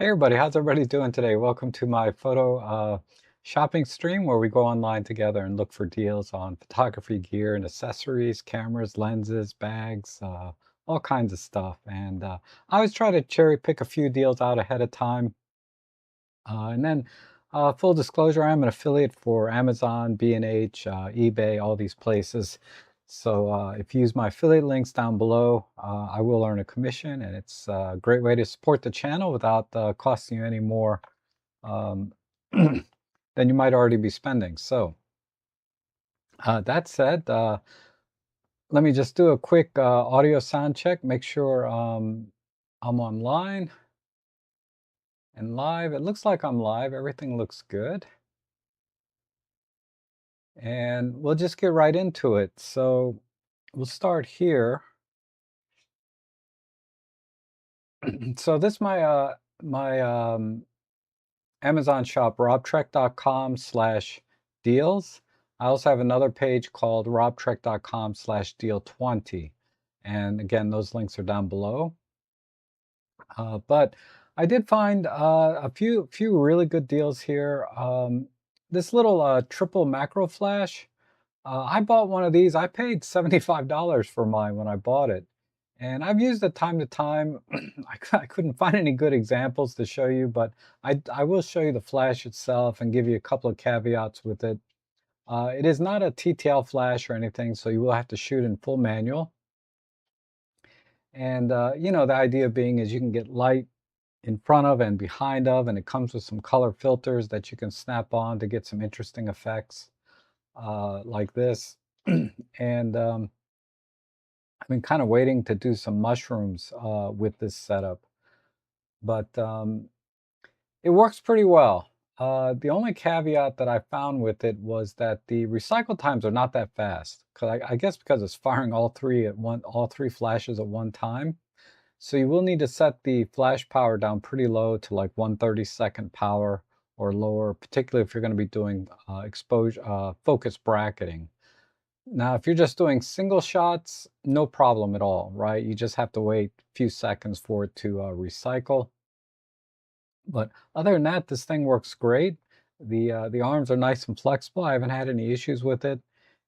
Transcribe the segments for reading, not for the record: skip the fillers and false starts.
Hey everybody, how's everybody doing today? Welcome to my photo shopping stream where we go online together and look for deals on photography gear and accessories, cameras, lenses, bags, all kinds of stuff. And I always try to cherry pick a few deals out ahead of time. And then full disclosure, I'm an affiliate for Amazon, B&H, eBay, all these places. So if you use my affiliate links down below, I will earn a commission, and it's a great way to support the channel without costing you any more um, than you might already be spending. So that said, let me just do a quick audio sound check, make sure I'm online and live. It looks like I'm live. Everything looks good. And we'll just get right into it. So we'll start here. So this is my Amazon shop, robtrek.com/deals. I also have another page called robtrek.com/deal20. And again, those links are down below. But I did find a few really good deals here. This little triple macro flash. I bought one of these. I paid $75 for mine when I bought it. And I've used it time to time. I couldn't find any good examples to show you, but I will show you the flash itself and give you a couple of caveats with it. It is not a TTL flash or anything, so you will have to shoot in full manual. And the idea being is you can get light in front of and behind of, and it comes with some color filters that you can snap on to get some interesting effects like this. And I've been kind of waiting to do some mushrooms with this setup, but it works pretty well. The only caveat that I found with it was that the recycle times are not that fast. Cause I guess because it's firing all three flashes at one time. So you will need to set the flash power down pretty low to like 1/32 power or lower, particularly if you're going to be doing focus bracketing. Now, if you're just doing single shots, no problem at all, right? You just have to wait a few seconds for it to recycle. But other than that, this thing works great. The arms are nice and flexible. I haven't had any issues with it.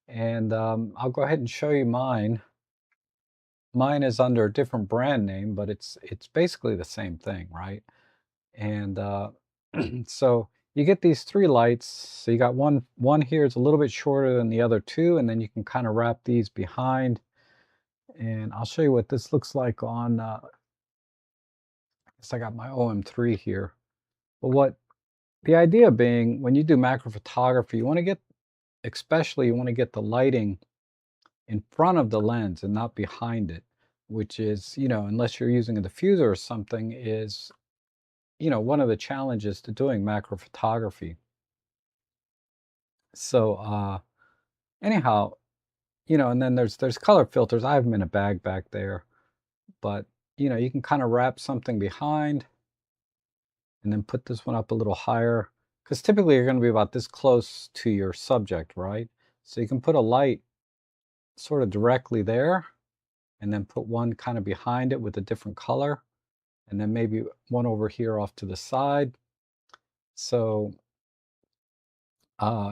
And I'll go ahead and show you mine. Mine is under a different brand name, but it's basically the same thing, right? And so you get these three lights. So you got one here is a little bit shorter than the other two, and then you can kind of wrap these behind. And I'll show you what this looks like on, I guess I got my OM3 here. But what the idea being, when you do macro photography, you want to get, especially you want to get the lighting in front of the lens and not behind it, which is, unless you're using a diffuser or something, is, one of the challenges to doing macro photography. So anyhow, and then there's color filters. I have them in a bag back there, but you can kind of wrap something behind and then put this one up a little higher, because typically you're going to be about this close to your subject, right? So you can put a light sort of directly there and then put one kind of behind it with a different color, and then maybe one over here off to the side. So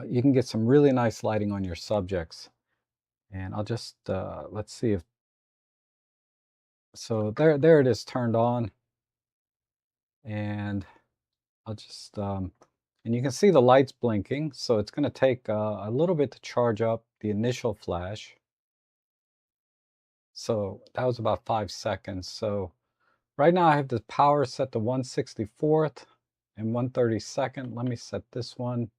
you can get some really nice lighting on your subjects. And I'll just, let's see if, so there it is turned on. And I'll just, and you can see the lights blinking. So it's going to take a little bit to charge up the initial flash. So that was about 5 seconds. So right now I have the power set to 1/64th and 1/32. Let me set this one.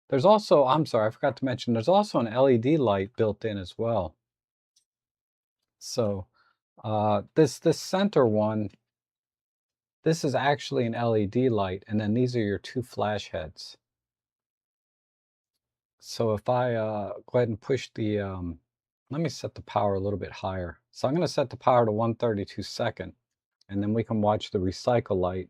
There's also, I'm sorry, I forgot to mention, there's also an LED light built in as well. So this center one, this is actually an LED light, and then these are your two flash heads. So if I go ahead and push the, let me set the power a little bit higher. So I'm going to set the power to 1/32, and then we can watch the recycle light.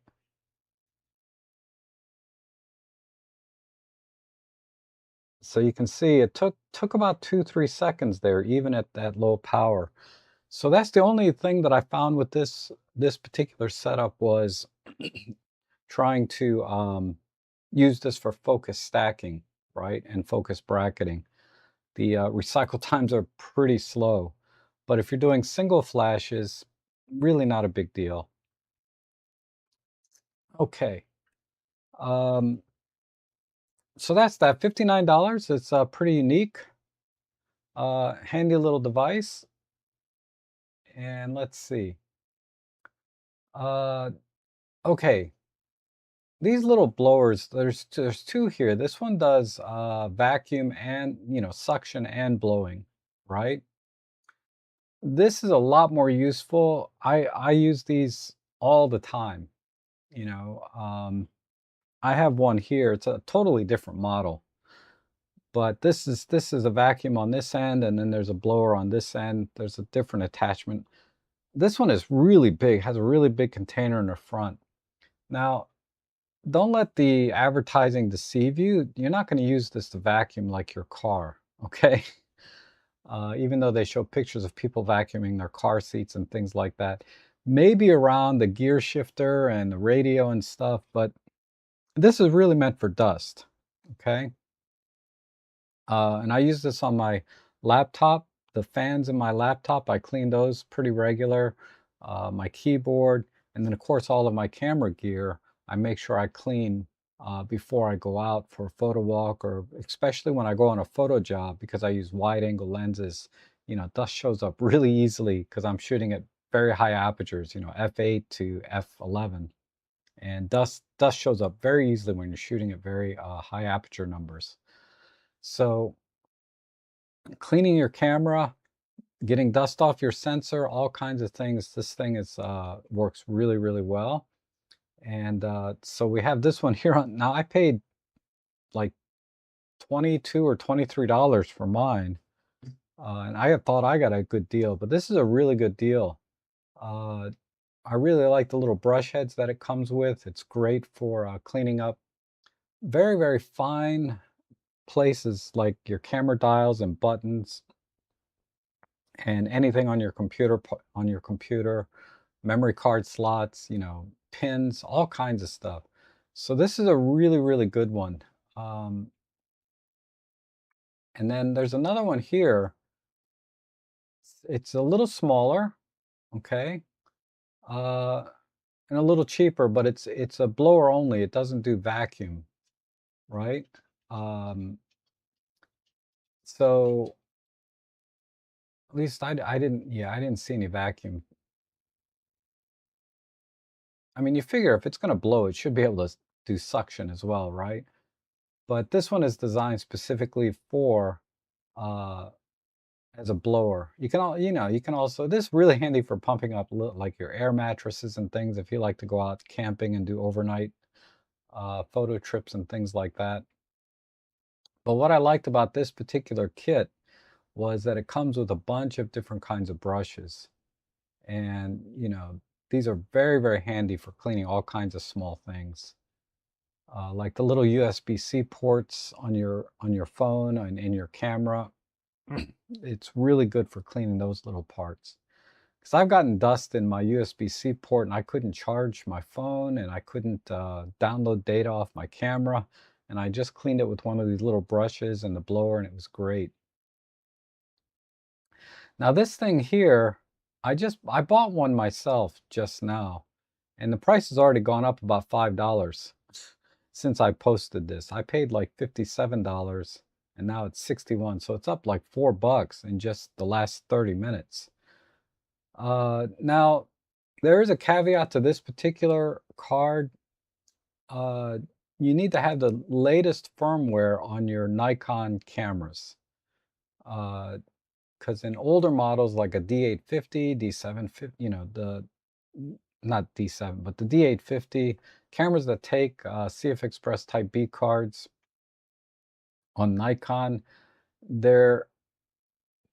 So you can see it took about 2-3 seconds there, even at that low power. So that's the only thing that I found with this particular setup was trying to use this for focus stacking, right, and focus bracketing. The recycle times are pretty slow, but if you're doing single flashes, really not a big deal. Okay, um, so that's that. $59. It's pretty unique, handy little device. And let's see. Uh, okay, these little blowers, there's two here. This one does vacuum and, suction and blowing, right? This is a lot more useful. I use these all the time, you know. I have one here. It's a totally different model, but this is a vacuum on this end, and then there's a blower on this end. There's a different attachment. This one is really big, has a really big container in the front. Now, don't let the advertising deceive you. You're not going to use this to vacuum like your car, okay? Even though they show pictures of people vacuuming their car seats and things like that. Maybe around the gear shifter and the radio and stuff, but this is really meant for dust, okay? And I use this on my laptop. The fans in my laptop, I clean those pretty regular. My keyboard, and then of course all of my camera gear, I make sure I clean before I go out for a photo walk, or especially when I go on a photo job, because I use wide angle lenses. Dust shows up really easily because I'm shooting at very high apertures, f8 to f11. And dust shows up very easily when you're shooting at very high aperture numbers. So cleaning your camera, getting dust off your sensor, all kinds of things. This thing is works really, really well. And so we have this one here on. Now I paid like 22 or $23 for mine, and I had thought I got a good deal, but this is a really good deal. Uh, I really like the little brush heads that it comes with. It's great for cleaning up very, very fine places like your camera dials and buttons, and anything on your computer, memory card slots, pins, all kinds of stuff. So this is a really, really good one. Um, and then there's another one here. It's a little smaller, okay, uh, and a little cheaper, but it's a blower only. It doesn't do vacuum, right? Um, so at least I didn't, yeah, I didn't see any vacuum. I mean, you figure if it's going to blow, it should be able to do suction as well, right? But this one is designed specifically for uh, as a blower. You can also, this is really handy for pumping up like your air mattresses and things if you like to go out camping and do overnight photo trips and things like that. But what I liked about this particular kit was that it comes with a bunch of different kinds of brushes. And, these are very, very handy for cleaning all kinds of small things. Like the little USB-C ports on your phone and in your camera. It's really good for cleaning those little parts. Because I've gotten dust in my USB-C port and I couldn't charge my phone and I couldn't download data off my camera. And I just cleaned it with one of these little brushes and the blower, and it was great. Now this thing here, I bought one myself just now, and the price has already gone up about $5 since I posted this. I paid like $57 and now it's 61, so it's up like $4 in just the last 30 minutes. Now there is a caveat to this particular card. Uh, you need to have the latest firmware on your Nikon cameras. Because in older models like a D850, D750, not D7, but the D850, cameras that take CF Express Type B cards on Nikon, there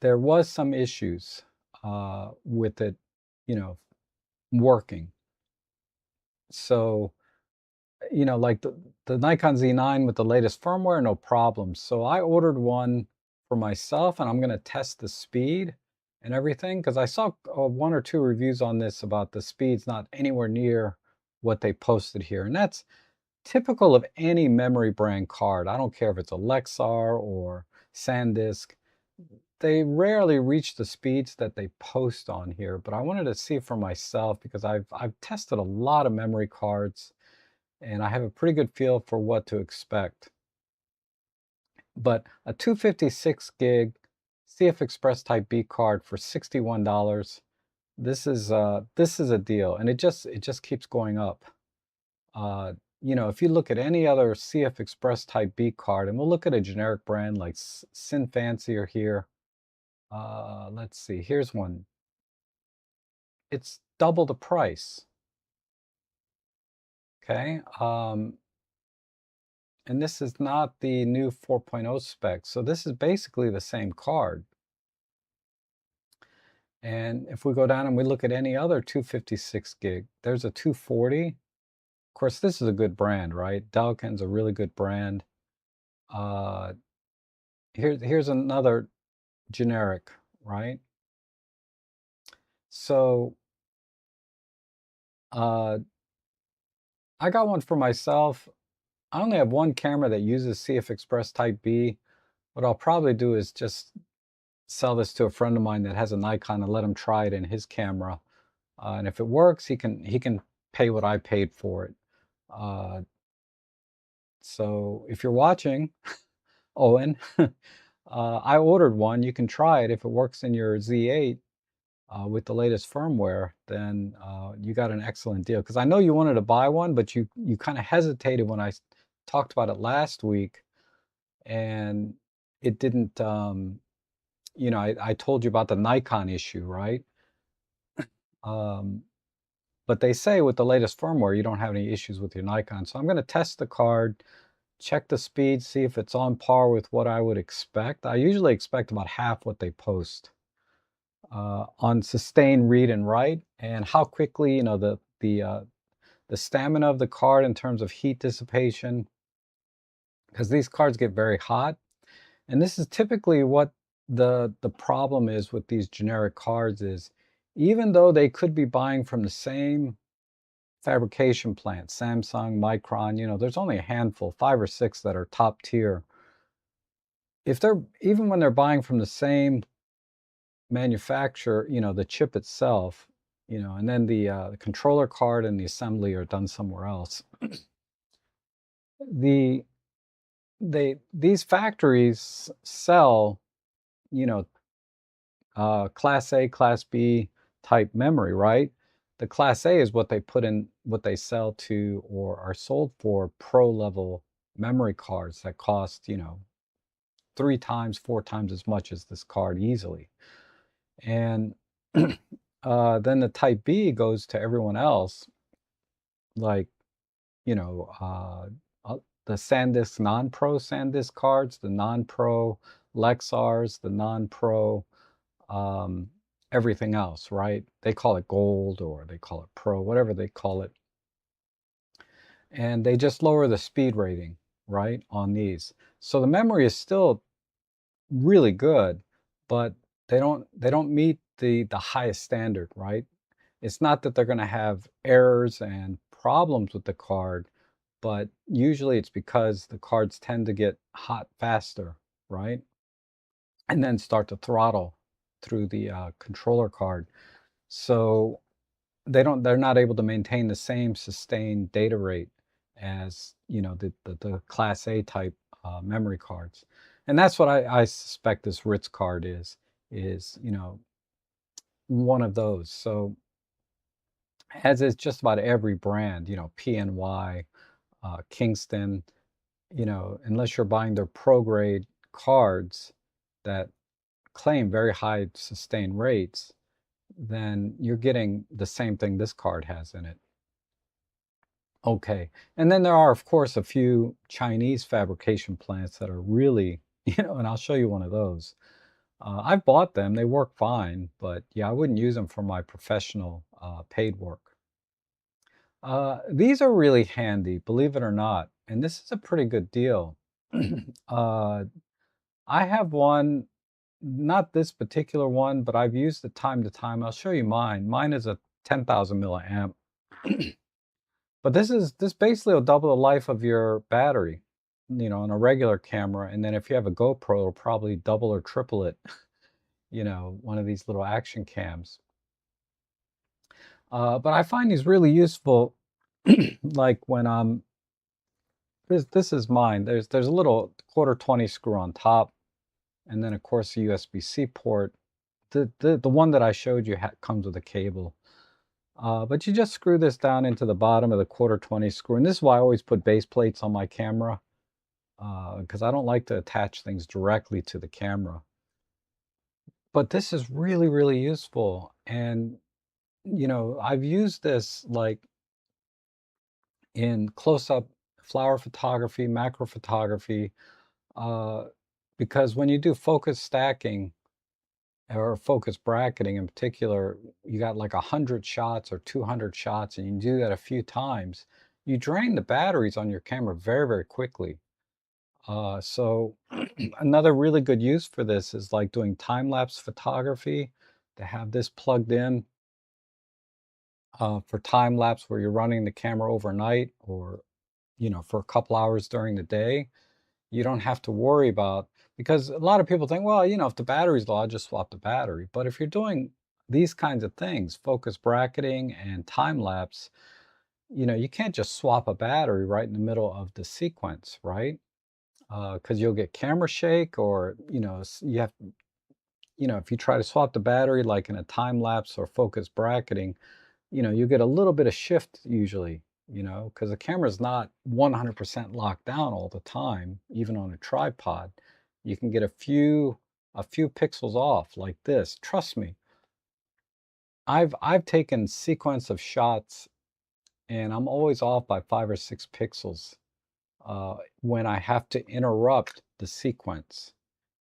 there was some issues with it, you know, working. So, like the Nikon Z9 with the latest firmware, no problem. So I ordered one for myself, and I'm going to test the speed and everything, because I saw one or two reviews on this about the speeds not anywhere near what they posted here. And that's typical of any memory brand card. I don't care if it's a Lexar or SanDisk. They rarely reach the speeds that they post on here, but I wanted to see for myself because I've tested a lot of memory cards and I have a pretty good feel for what to expect. But a 256 gig CF Express Type B card for $61. This is a deal, and it just keeps going up. Uh, if you look at any other CF Express Type B card, and we'll look at a generic brand like Fancier here. Let's see, here's one. It's double the price. Okay, and this is not the new 4.0 spec, so this is basically the same card. And if we go down and we look at any other 256 gig, there's a 240. Of course, this is a good brand, right? Delkin's a really good brand. Uh, here's another generic, right? So uh, I got one for myself. I only have one camera that uses CF Express Type B. What I'll probably do is just sell this to a friend of mine that has a Nikon and let him try it in his camera. And if it works, he can pay what I paid for it. Uh, so if you're watching, Owen, I ordered one. You can try it. If it works in your Z8 with the latest firmware, then you got an excellent deal. Because I know you wanted to buy one, but you kind of hesitated when I talked about it last week, and it didn't. I told you about the Nikon issue, right? Um, but they say with the latest firmware, you don't have any issues with your Nikon. So I'm going to test the card, check the speed, see if it's on par with what I would expect. I usually expect about half what they post on sustained read and write, and how quickly, the stamina of the card in terms of heat dissipation, because these cards get very hot. And this is typically what the problem is with these generic cards is, even though they could be buying from the same fabrication plant, Samsung, Micron, there's only a handful, 5 or 6 that are top tier. If they're even when they're buying from the same manufacturer, the chip itself, and then the controller card and the assembly are done somewhere else. The these factories sell, you know, Class A, Class B type memory, right? The Class A is what they put in, what they sell to or are sold for pro level memory cards that cost, 3 times, 4 times as much as this card easily. And then the Type B goes to everyone else, like, you know, uh, the SanDisk non-pro SanDisk cards, the non-pro Lexars, the non-pro um, everything else, right? They call it gold or they call it pro, whatever they call it. And they just lower the speed rating, right, on these. So the memory is still really good, but they don't meet the highest standard, right? It's not that they're going to have errors and problems with the card, but usually it's because the cards tend to get hot faster, right? And then start to throttle through the controller card. So they're not able to maintain the same sustained data rate as the Class A type memory cards. And that's what I suspect this Ritz card is one of those. So as is just about every brand, PNY, Kingston, unless you're buying their pro grade cards that claim very high sustained rates, then you're getting the same thing this card has in it. Okay, and then there are, of course, a few Chinese fabrication plants that are really, and I'll show you one of those. I've bought them, they work fine, but yeah, I wouldn't use them for my professional paid work. These are really handy, believe it or not, and this is a pretty good deal. uh, I have one, not this particular one, but I've used it time to time. I'll show you mine. Mine is a 10,000 milliamp, But this basically will double the life of your battery, on a regular camera. And then if you have a GoPro, it'll probably double or triple it, one of these little action cams. But I find these really useful, like when this is mine. There's a little quarter 20 screw on top, and then of course a USB-C port. The one that I showed you comes with a cable. But you just screw this down into the bottom of the quarter 20 screw. And this is why I always put base plates on my camera, because I don't like to attach things directly to the camera. But this is really, really useful. And, I've used this like in close-up flower photography, macro photography, uh, because when you do focus stacking, or focus bracketing in particular, you got like 100 shots or 200 shots, and you do that a few times, you drain the batteries on your camera very, very quickly. So another really good use for this is like doing time-lapse photography, to have this plugged in for time-lapse where you're running the camera overnight, or for a couple hours during the day. You don't have to worry about, because a lot of people think, well, if the battery's low, I'll just swap the battery. But if you're doing these kinds of things, focus bracketing and time lapse, you can't just swap a battery right in the middle of the sequence, right? Because you'll get camera shake, or you have, if you try to swap the battery like in a time lapse or focus bracketing, you get a little bit of shift usually, because the camera's not 100% locked down all the time, even on a tripod. You can get a few pixels off like this. Trust me. I've taken sequence of shots, and I'm always off by 5 or 6 pixels when I have to interrupt the sequence.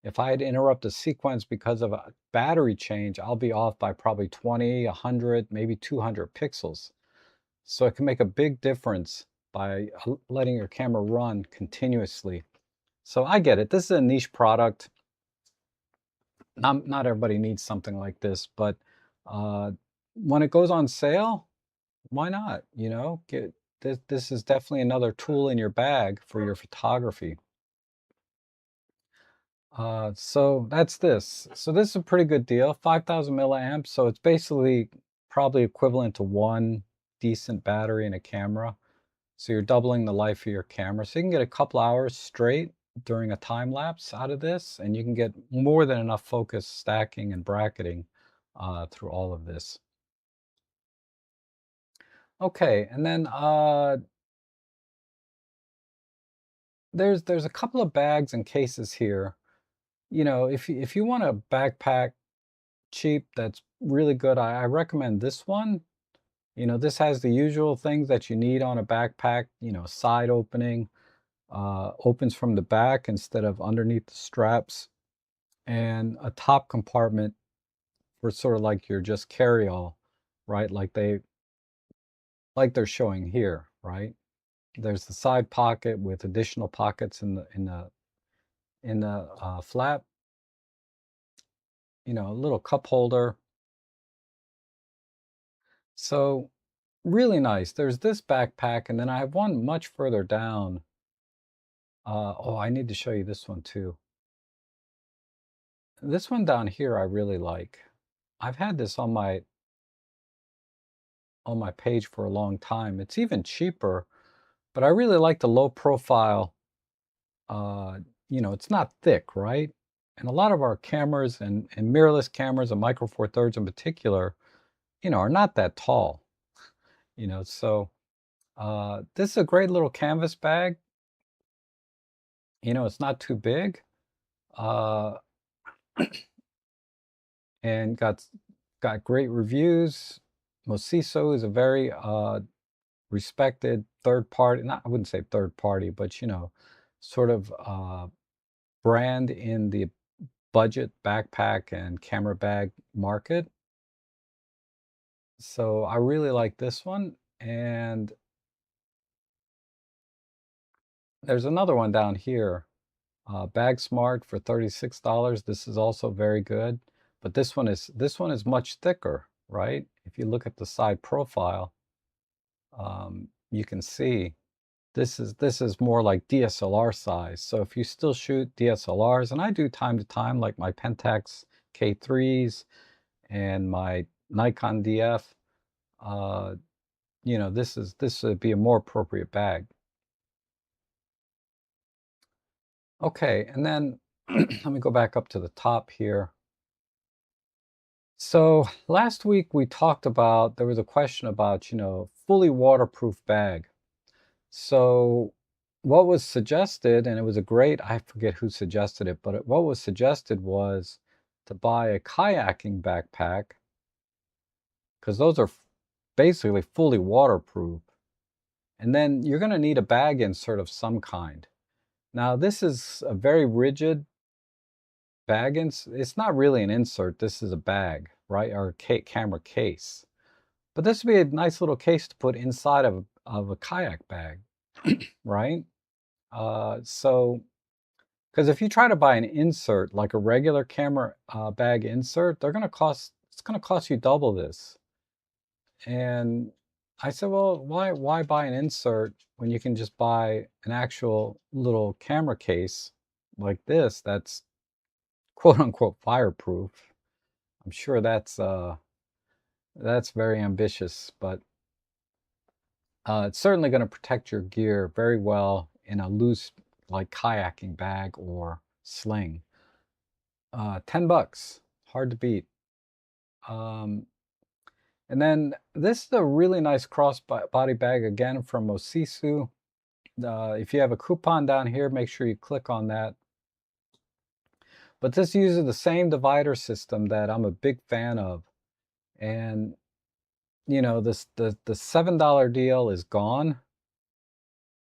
If I had to interrupt the sequence because of a battery change, I'll be off by probably 20, 100, maybe 200 pixels. So it can make a big difference by letting your camera run continuously. So I get it. This is a niche product. Not everybody needs something like this, but uh, when it goes on sale, why not? Get this. This is definitely another tool in your bag for your photography. So that's this. So this is a pretty good deal, 5,000 milliamps. So it's basically probably equivalent to one decent battery in a camera. So you're doubling the life of your camera. So you can get a couple hours straight during a time lapse out of this, and you can get more than enough focus stacking and bracketing through all of this. Okay, and then there's a couple of bags and cases here. If you want a backpack cheap that's really good, I recommend this one. This has the usual things that you need on a backpack. Side opening, opens from the back instead of underneath the straps, and a top compartment for sort of like your just carry-all, right? Like they're showing here, right? There's the side pocket with additional pockets in the flap. A little cup holder. So really nice. There's this backpack, and then I have one much further down. Oh, I need to show you this one too. This one down here I really like. I've had this on my page for a long time. It's even cheaper, but I really like the low profile. Uh, it's not thick, right? And a lot of our cameras and mirrorless cameras and Micro Four Thirds in particular, are not that tall. So this is a great little canvas bag. It's not too big. Uh, and got great reviews. Mosiso is a very respected third party, not, I wouldn't say third party, but sort of brand in the budget backpack and camera bag market. So I really like this one. And there's another one down here, Bag Smart for $36. This is also very good, but this one is much thicker, right? If you look at the side profile, you can see this is more like DSLR size. So if you still shoot DSLRs, and I do time to time, like my Pentax K3s and my Nikon DF, you know, this would be a more appropriate bag. Okay, and then let me go back up to the top here. So last week we talked about, there was a question about, you know, fully waterproof bag. So what was suggested, and it was a great, I forget who suggested it, but what was suggested was to buy a kayaking backpack, because those are basically fully waterproof. And then you're going to need a bag insert of some kind. Now, this is a very rigid bag. It's not really an insert. This is a bag, right? Or a camera case. But this would be a nice little case to put inside of a kayak bag, right? So, because if you try to buy an insert, like a regular camera bag insert, it's going to cost you double this. And I said, well, why buy an insert when you can just buy an actual little camera case like this that's quote unquote fireproof? I'm sure that's very ambitious, but it's certainly going to protect your gear very well in a loose, like kayaking bag or sling. $10, hard to beat. Um, and then this is a really nice crossbody bag again from Osisu. If you have a coupon down here, make sure you click on that. But this uses the same divider system that I'm a big fan of. And you know, the $7 deal is gone,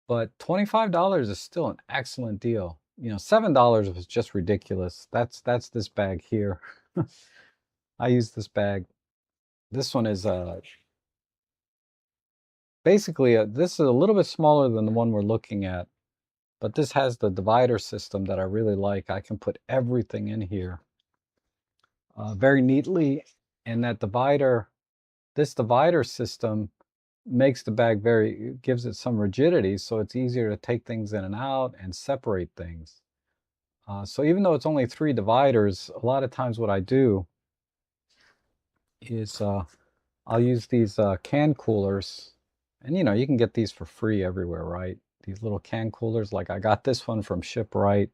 but $25 is still an excellent deal. You know, $7 was just ridiculous. That's this bag here. I use this bag. This one is basically this is a little bit smaller than the one we're looking at, but this has the divider system that I really like. I can put everything in here very neatly, and this divider system makes the bag gives it some rigidity, so it's easier to take things in and out and separate things. So even though it's only 3 dividers, a lot of times what I do is I'll use these can coolers, and you know, you can get these for free everywhere, right? These little can coolers, like I got this one from Shipwright.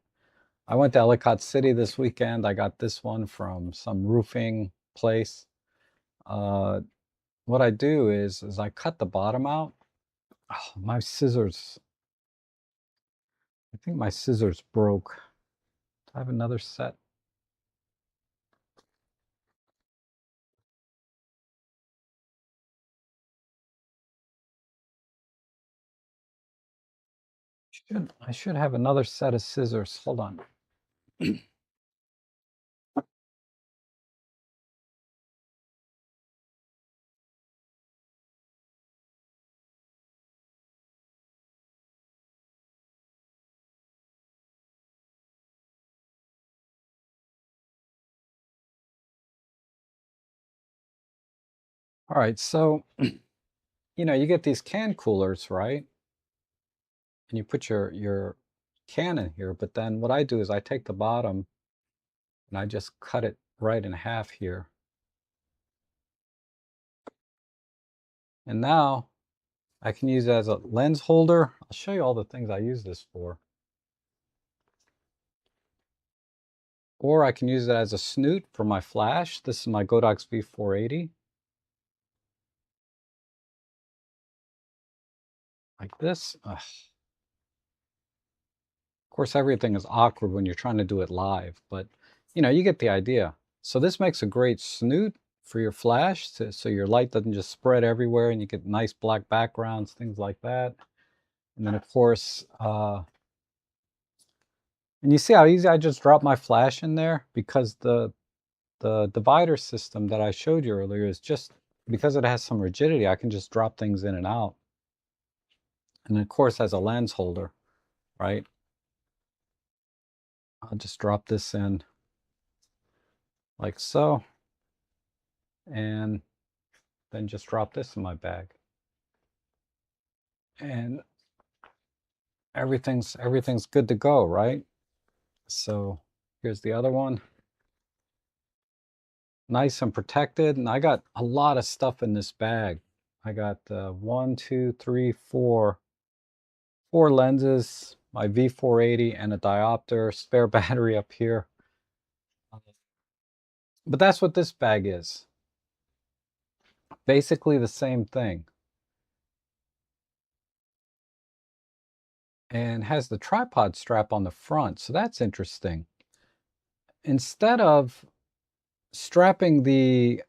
I went to Ellicott City this weekend. I got this one from some roofing place. Uh, what I do is I cut the bottom out. Oh, my scissors, I think my scissors broke. Do I have another set? I should have another set of scissors. Hold on. All right, so you know, you get these can coolers, right? And you put your can in here, but then what I do is I take the bottom and I just cut it right in half here. And now I can use it as a lens holder. I'll show you all the things I use this for. Or I can use it as a snoot for my flash. This is my Godox V480. Like this. Ugh. Of course, everything is awkward when you're trying to do it live, but you know, you get the idea. So this makes a great snoot for your flash, so your light doesn't just spread everywhere and you get nice black backgrounds, things like that. And then of course, and you see how easy I just drop my flash in there, because the divider system that I showed you earlier is just, because it has some rigidity, I can just drop things in and out. And of course, as a lens holder, right? I'll just drop this in like so, and then just drop this in my bag. and everything's good to go, right? So here's the other one. Nice and protected. And I got a lot of stuff in this bag. I got one, two, three, four lenses, my V480 and a diopter, spare battery up here. But that's what this bag is. Basically the same thing. And has the tripod strap on the front, so that's interesting. Instead of strapping the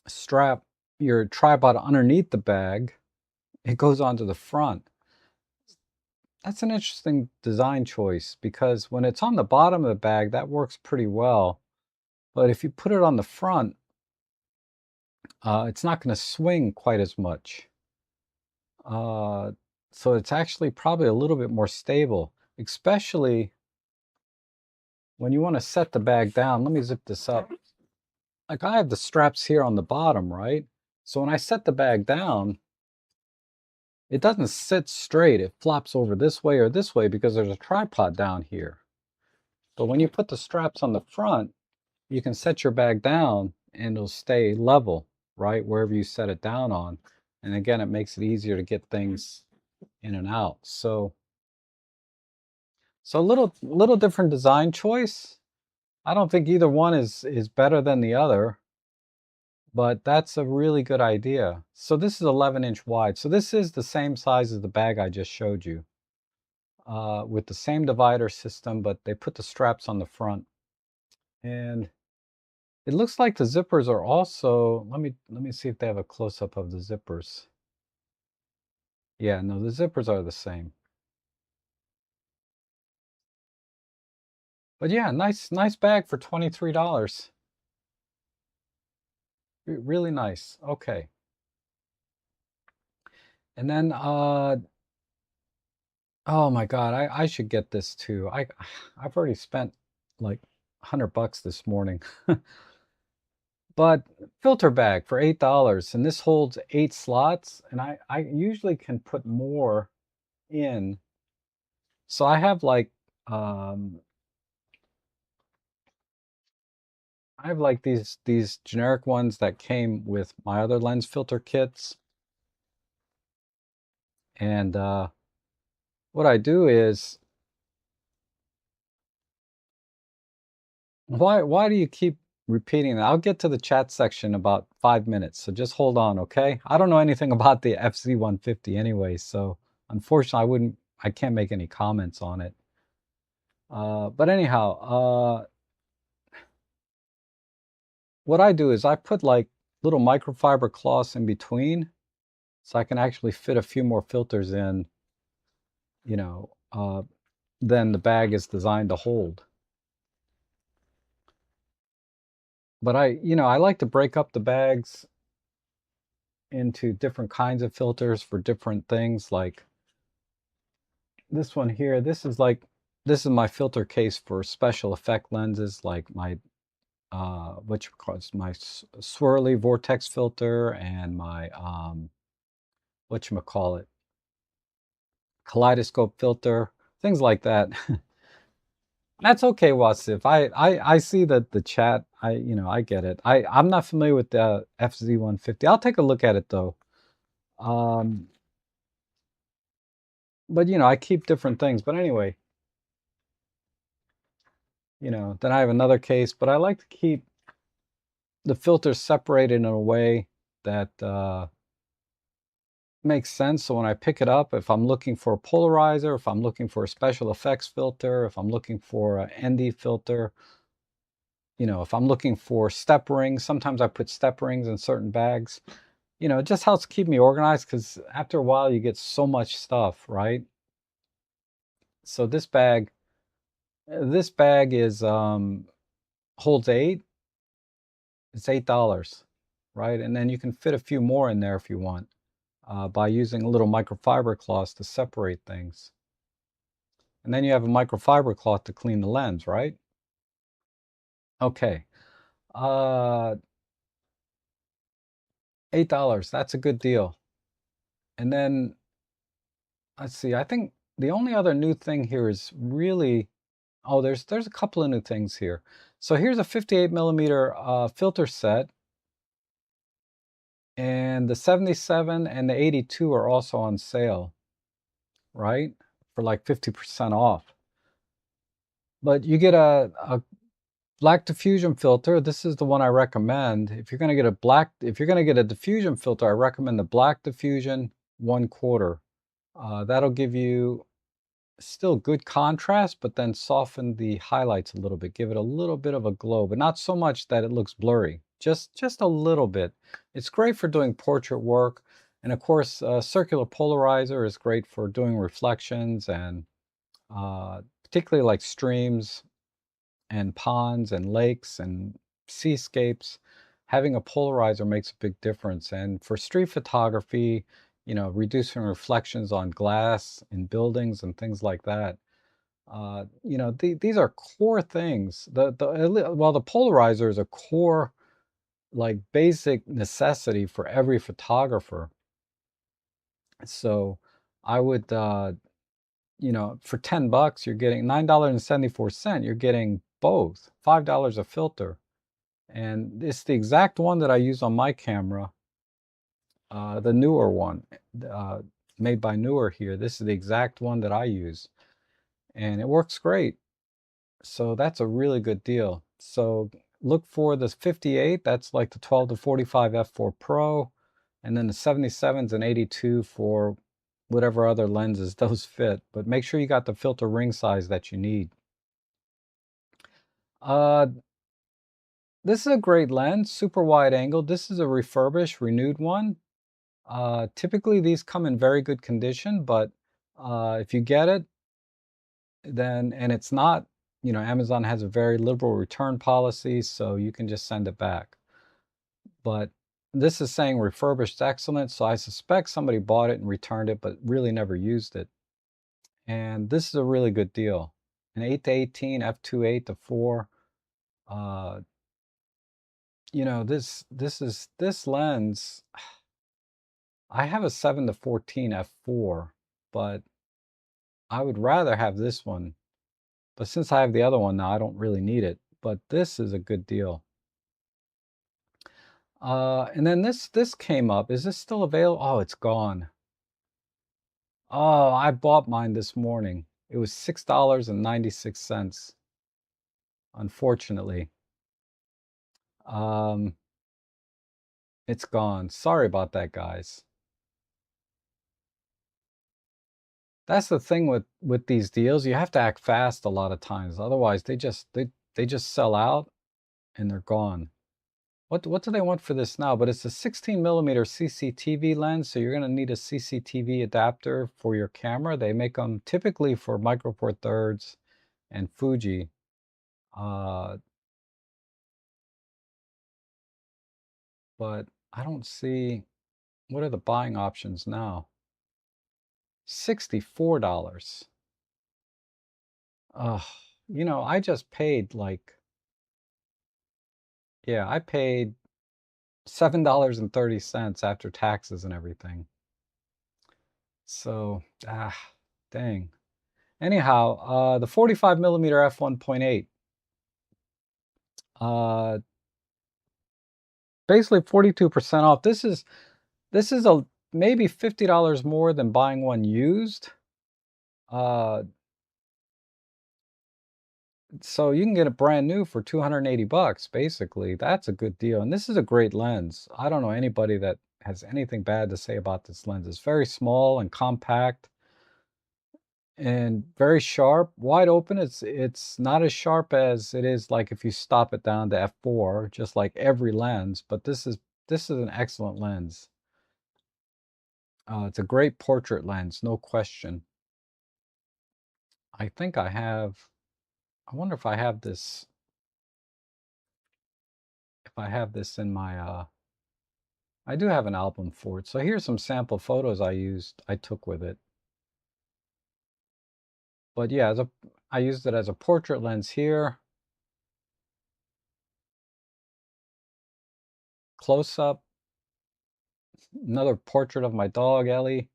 strap your tripod underneath the bag, it goes onto the front. That's an interesting design choice because when it's on the bottom of the bag, that works pretty well. But if you put it on the front, it's not going to swing quite as much. Uh, so it's actually probably a little bit more stable, especially when you want to set the bag down. Let me zip this up. Like I have the straps here on the bottom, right? So when I set the bag down, it doesn't sit straight. It flops over this way or this way because there's a tripod down here. But when you put the straps on the front, you can set your bag down and it'll stay level, right? Wherever you set it down on. And again, it makes it easier to get things in and out. So a little different design choice. I don't think either one is better than the other, but that's a really good idea. So this is 11-inch wide. So this is the same size as the bag I just showed you, with the same divider system, but they put the straps on the front. And it looks like the zippers are also, let me see if they have a close-up of the zippers. Yeah, no, the zippers are the same. But yeah, nice bag for $23. Really nice. Okay. And then oh my God, I should get this too. I've already spent like $100 this morning. But filter bag for $8, and this holds 8 slots, and I usually can put more in. So I have like um I have like these generic ones that came with my other lens filter kits. And what I do is, why do you keep repeating that? I'll get to the chat section in about 5 minutes, so just hold on, okay? I don't know anything about the FZ150 anyway, so unfortunately I can't make any comments on it. But anyhow, what I do is I put like little microfiber cloths in between, so I can actually fit a few more filters in, you know, than the bag is designed to hold. But I like to break up the bags into different kinds of filters for different things. Like this one here, this is my filter case for special effect lenses, like my what you call it, my swirly vortex filter and my what you call it, kaleidoscope filter, things like that. That's okay, Wasif. I see that the chat. I get it. I'm not familiar with the FZ150. I'll take a look at it though. Um, but I keep different things. But anyway, then I have another case. But I like to keep the filters separated in a way that makes sense. So when I pick it up, if I'm looking for a polarizer, if I'm looking for a special effects filter, if I'm looking for an ND filter, if I'm looking for step rings, sometimes I put step rings in certain bags. It just helps keep me organized because after a while you get so much stuff, right? So this bag is holds 8. It's $8, right? And then you can fit a few more in there if you want, by using a little microfiber cloth to separate things. And then you have a microfiber cloth to clean the lens, right? Okay. $8. That's a good deal. And then, let's see, I think the only other new thing here is really, oh, there's a couple of new things here. So here's a 58 millimeter filter set, and the 77 and the 82 are also on sale, right? For like 50% off. But you get a black diffusion filter. This is the one I recommend. If you're gonna get a diffusion filter, I recommend the black diffusion 1/4. That'll give you still good contrast, but then soften the highlights a little bit, give it a little bit of a glow, but not so much that it looks blurry. Just a little bit. It's great for doing portrait work, and of course, circular polarizer is great for doing reflections and particularly like streams and ponds and lakes and seascapes. Having a polarizer makes a big difference. And for street photography, reducing reflections on glass in buildings and things like that. These are core things. Well, the polarizer is a core, like basic necessity for every photographer. So I would, for $10, you're getting $9.74. You're getting both, $5 a filter. And it's the exact one that I use on my camera, the newer one, uh, made by Newer here. This is the exact one that I use, and it works great. So that's a really good deal. So look for the 58, that's like the 12 to 45 f4 Pro, and then the 77s and 82 for whatever other lenses those fit. But make sure you got the filter ring size that you need. Uh, this is a great lens, super wide angle. This is a refurbished, renewed one. Typically these come in very good condition, but if you get it, then, and it's not, Amazon has a very liberal return policy, so you can just send it back. But this is saying refurbished excellent, so I suspect somebody bought it and returned it, but really never used it. And this is a really good deal. An 8 to 18, f2.8 to 4. Uh, this lens, I have a 7 to 14 f4, but I would rather have this one. But since I have the other one now, I don't really need it. But this is a good deal. And then this came up. Is this still available? Oh, it's gone. Oh, I bought mine this morning. It was $6.96, unfortunately. Um, it's gone. Sorry about that, guys. That's the thing with these deals. You have to act fast a lot of times. Otherwise, they just sell out and they're gone. What do they want for this now? But it's a 16 millimeter CCTV lens, so you're going to need a CCTV adapter for your camera. They make them typically for Micro Four Thirds and Fuji. Uh, but I don't see, what are the buying options now? $64. Ugh, I just paid like, yeah, I paid $7.30 after taxes and everything. So, dang. Anyhow, the 45 millimeter f1.8, uh, basically 42% off. This is a maybe $50 more than buying one used. Uh, so you can get it brand new for 280 bucks, basically. That's a good deal. And this is a great lens. I don't know anybody that has anything bad to say about this lens. It's very small and compact and very sharp, wide open. It's not as sharp as it is like if you stop it down to f4, just like every lens, but this is an excellent lens. It's a great portrait lens, no question. I think I wonder if I have this, in my, I do have an album for it. So here's some sample photos I took with it. But yeah, I used it as a portrait lens here. Close up. another portrait of my dog, Ellie.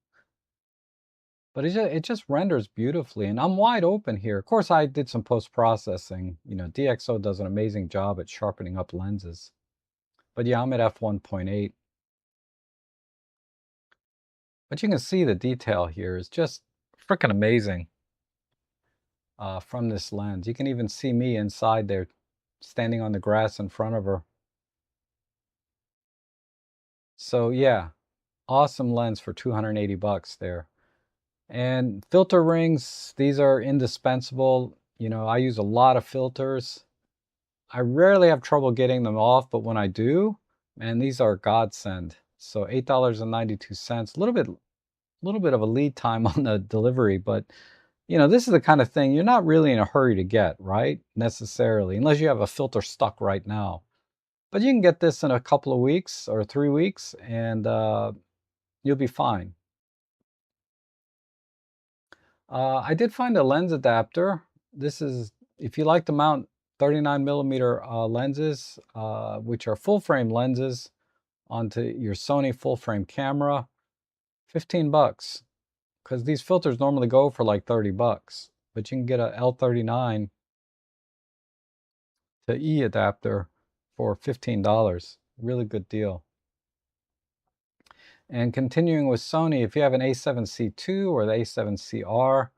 But it just renders beautifully, and I'm wide open here. Of course, I did some post-processing. You know, DxO does an amazing job at sharpening up lenses. But yeah, I'm at f1.8. But you can see the detail here is just freaking amazing from this lens. You can even see me inside there standing on the grass in front of her. So yeah, awesome lens for 280 bucks there. And filter rings, these are indispensable. You know, I use a lot of filters. I rarely have trouble getting them off, but when I do, man, these are a godsend. So $8.92, a little bit of a lead time on the delivery, but you know, this is the kind of thing you're not really in a hurry to get, right? Necessarily, unless you have a filter stuck right now. But you can get this in a couple of weeks or 3 weeks, and you'll be fine. I did find a lens adapter. This is, if you like to mount 39mm lenses, which are full frame lenses, onto your Sony full frame camera, 15 bucks. Because these filters normally go for like 30 bucks. But you can get a L39 to E adapter for $15. Really good deal. And continuing with Sony, if you have an A7C II or the A7CR,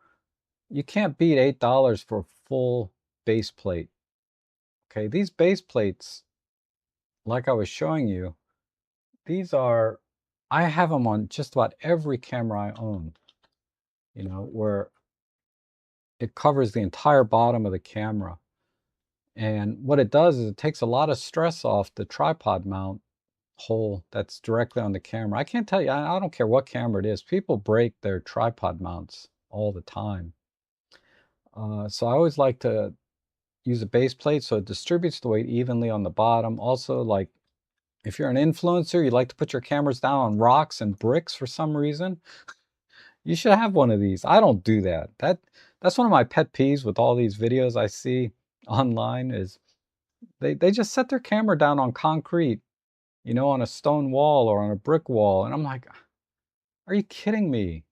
you can't beat $8 for a full base plate. Okay, these base plates, like I was showing you, these are, I have them on just about every camera I own, you know, where it covers the entire bottom of the camera. And what it does is it takes a lot of stress off the tripod mount hole that's directly on the camera. I can't tell you, I don't care what camera it is. People break their tripod mounts all the time. So I always like to use a base plate so it distributes the weight evenly on the bottom. Also, like if you're an influencer, you like to put your cameras down on rocks and bricks for some reason, you should have one of these. I don't do that. That's one of my pet peeves with all these videos I see online is they just set their camera down on concrete, you know, on a stone wall or on a brick wall. And I'm like, are you kidding me?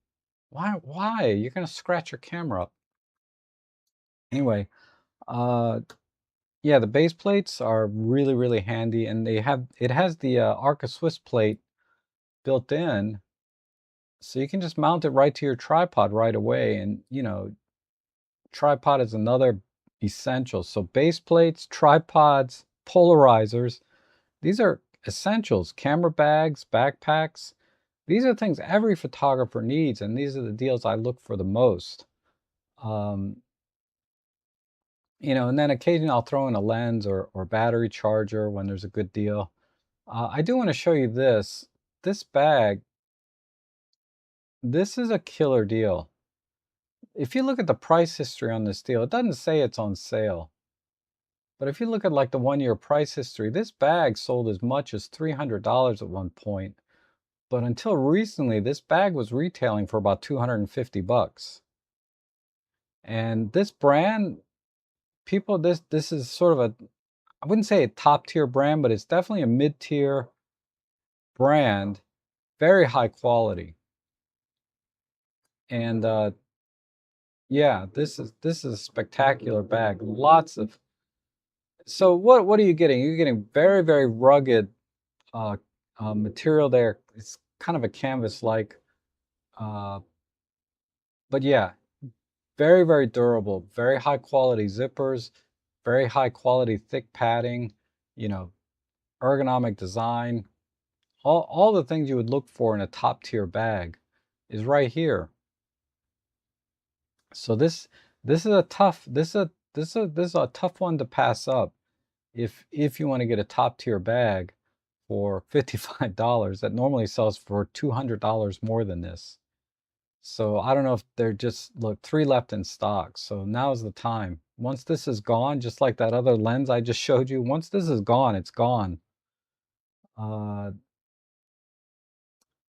Why? You're gonna scratch your camera up. Anyway, yeah, the base plates are really, really handy, and it has the Arca Swiss plate built in, so you can just mount it right to your tripod right away. And you know, tripod is another essential. So base plates, tripods, polarizers, these are essentials. Camera bags, backpacks, these are things every photographer needs, and these are the deals I look for the most. Um, you know, and then occasionally I'll throw in a lens or battery charger when there's a good deal. I do want to show you this. This bag, this is a killer deal. If you look at the price history on this deal, it doesn't say it's on sale. But if you look at like the 1 year price history, this bag sold as much as $300 at one point. But until recently, this bag was retailing for about 250 bucks. And this brand, people, this is sort of a, I wouldn't say a top tier brand, but it's definitely a mid tier brand, very high quality. And yeah, this is a spectacular bag. Lots of, so what are you getting? You're getting very, very rugged uh, material there. It's kind of a canvas like, uh, but yeah, very, very durable, very high quality zippers, very high quality thick padding, you know, ergonomic design, all the things you would look for in a top tier bag is right here. So this is a tough, this is a tough one to pass up if you want to get a top tier bag for $55 that normally sells for $200 more than this. So I don't know if they're just, look, 3 left in stock. So now's the time. Once this is gone, just like that other lens I just showed you, once this is gone, it's gone. Uh,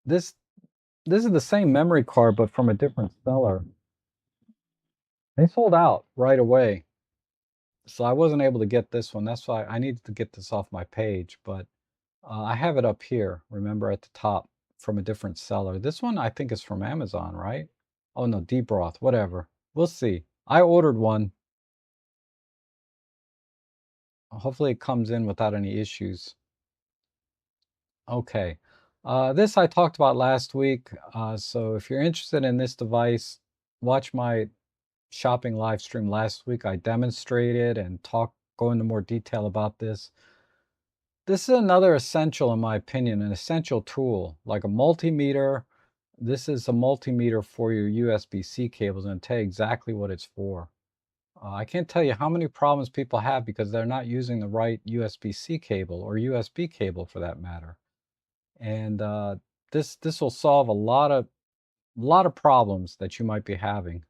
this this is the same memory card, but from a different seller. They sold out right away. So I wasn't able to get this one. That's why I needed to get this off my page, but I have it up here, remember, at the top. from a different seller. This one I think is from Amazon, right? Oh no, deep broth, whatever. We'll see. I ordered one. Hopefully it comes in without any issues. Okay. This I talked about last week. So if you're interested in this device, watch my shopping live stream last week. I demonstrated and go into more detail about this. This is another essential, in my opinion, an essential tool, like a multimeter. This is a multimeter for your USB-C cables, and I'll tell you exactly what it's for. I can't tell you how many problems people have because they're not using the right USB-C cable or USB cable for that matter. And this will solve a lot of problems that you might be having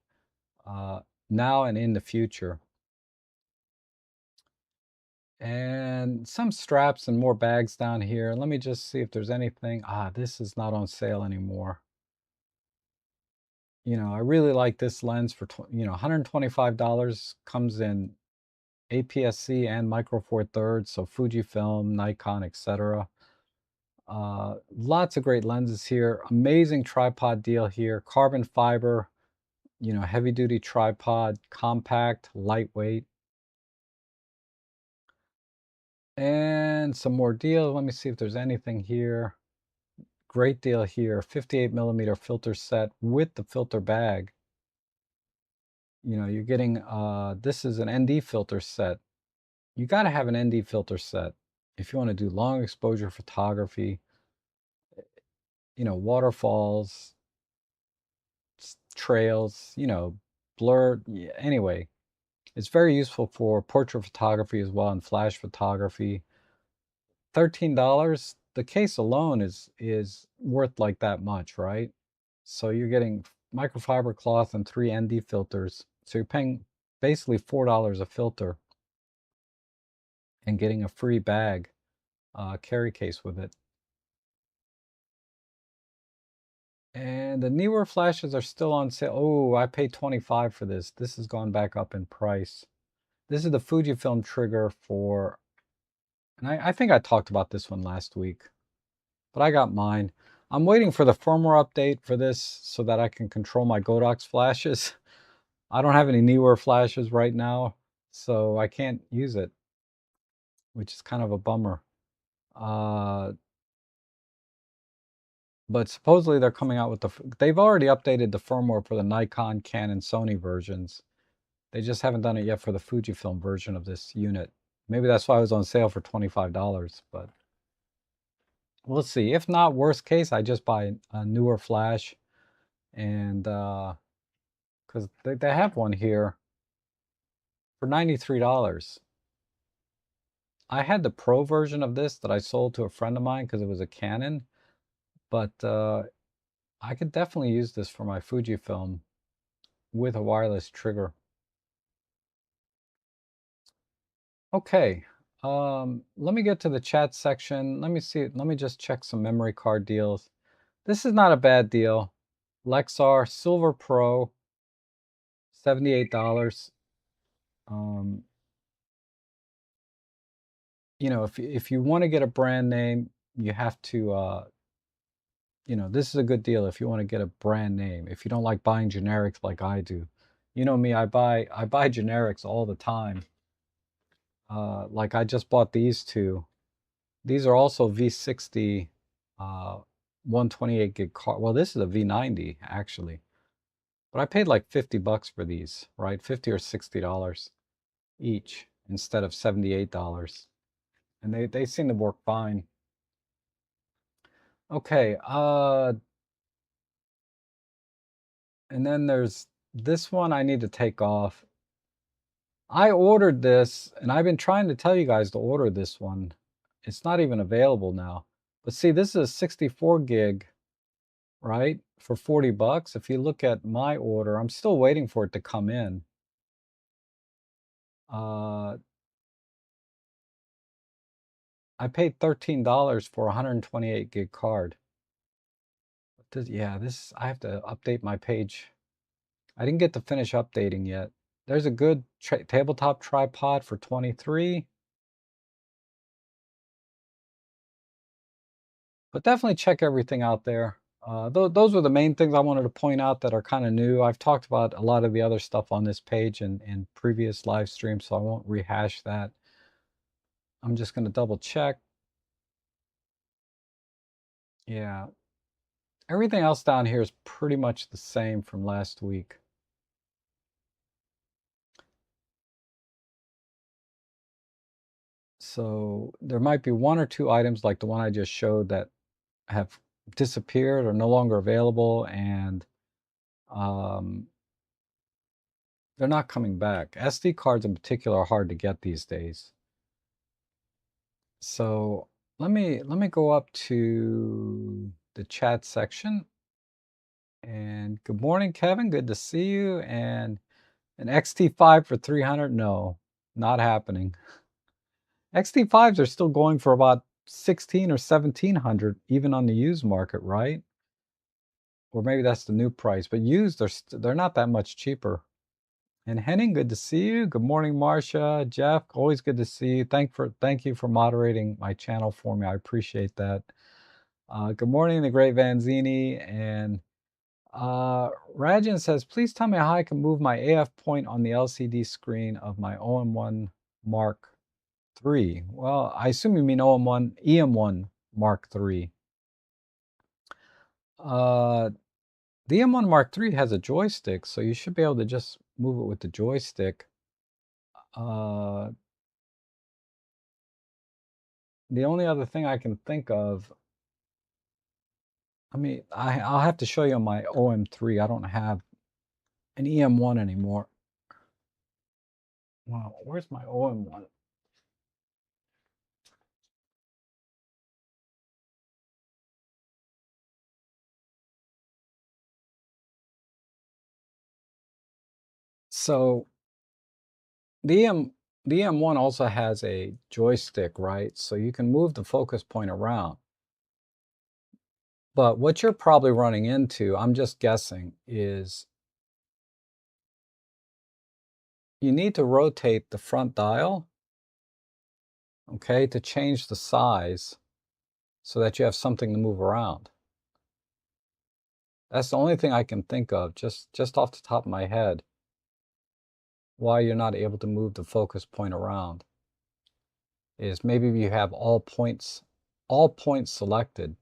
now and in the future. And some straps and more bags down here. Let me just see if there's anything. This is not on sale anymore. I really like this lens for $125. Comes in APS-C and Micro Four Thirds, so Fujifilm, Nikon, etc. Lots of great lenses here. Amazing tripod deal here. Carbon fiber, heavy duty tripod, compact, lightweight. And some more deals. Let me see if there's anything here. Great deal here. 58 millimeter filter set with the filter bag. You're getting, this is an ND filter set. You got to have an ND filter set if you want to do long exposure photography, waterfalls, trails, blur. Yeah, anyway, it's very useful for portrait photography as well and flash photography. $13, the case alone is worth like that much, right? So you're getting microfiber cloth and 3 ND filters. So you're paying basically $4 a filter and getting a free bag carry case with it. And the newer flashes are still on sale. Oh, I paid $25 for this. This has gone back up in price. This is the Fujifilm trigger for, and I think I talked about this one last week, but I got mine. I'm waiting for the firmware update for this so that I can control my Godox flashes. I don't have any newer flashes right now, so I can't use it, which is kind of a bummer. But supposedly they're coming out with they've already updated the firmware for the Nikon, Canon, Sony versions. They just haven't done it yet for the Fujifilm version of this unit. Maybe that's why it was on sale for $25, but we'll see. If not, worst case, I just buy a newer flash, and because they have one here for $93. I had the Pro version of this that I sold to a friend of mine because it was a Canon, but I could definitely use this for my Fujifilm with a wireless trigger. Okay, let me get to the chat section. Let me see. Let me just check some memory card deals. This is not a bad deal. Lexar Silver Pro, $78. Um, if you want to get a brand name, you have to, this is a good deal if you want to get a brand name. If you don't like buying generics like I do. You know me, I buy generics all the time. Like I just bought these two. These are also V60 128 gig card. Well, this is a V90 actually. But I paid like $50 for these, right? $50 or $60 each instead of $78. And they seem to work fine. Okay, and then there's this one I need to take off. I ordered this, and I've been trying to tell you guys to order this one. It's not even available now. But see, this is a 64 gig, right? For $40. If you look at my order, I'm still waiting for it to come in. I paid $13 for a 128 gig card. Yeah, I have to update my page. I didn't get to finish updating yet. There's a good tabletop tripod for 23. But definitely check everything out there. Those were the main things I wanted to point out that are kind of new. I've talked about a lot of the other stuff on this page in previous live streams, so I won't rehash that. I'm just going to double check. Yeah, everything else down here is pretty much the same from last week. So there might be one or two items like the one I just showed that have disappeared or no longer available, and they're not coming back. SD cards in particular are hard to get these days. So let me go up to the chat section. And good morning, Kevin. Good to see you. And an XT5 for 300? No, not happening. XT5s are still going for about 16 or 1700 even on the used market, right? Or maybe that's the new price, but used they're not that much cheaper. And Henning, good to see you. Good morning, Marcia, Jeff. Always good to see you. Thank you for moderating my channel for me. I appreciate that. Good morning, the great Vanzini. And Rajan says, please tell me how I can move my AF point on the LCD screen of my OM1 Mark III. Well, I assume you mean EM1 Mark III. The EM1 Mark III has a joystick, so you should be able to just move it with the joystick. The only other thing I can think of, I'll have to show you on my OM3. I don't have an EM1 anymore. Wow, where's my OM1? So the EM1 also has a joystick, right? So you can move the focus point around. But what you're probably running into, I'm just guessing, is you need to rotate the front dial, okay, to change the size so that you have something to move around. That's the only thing I can think of, just off the top of my head, why you're not able to move the focus point around. Is maybe you have all points selected,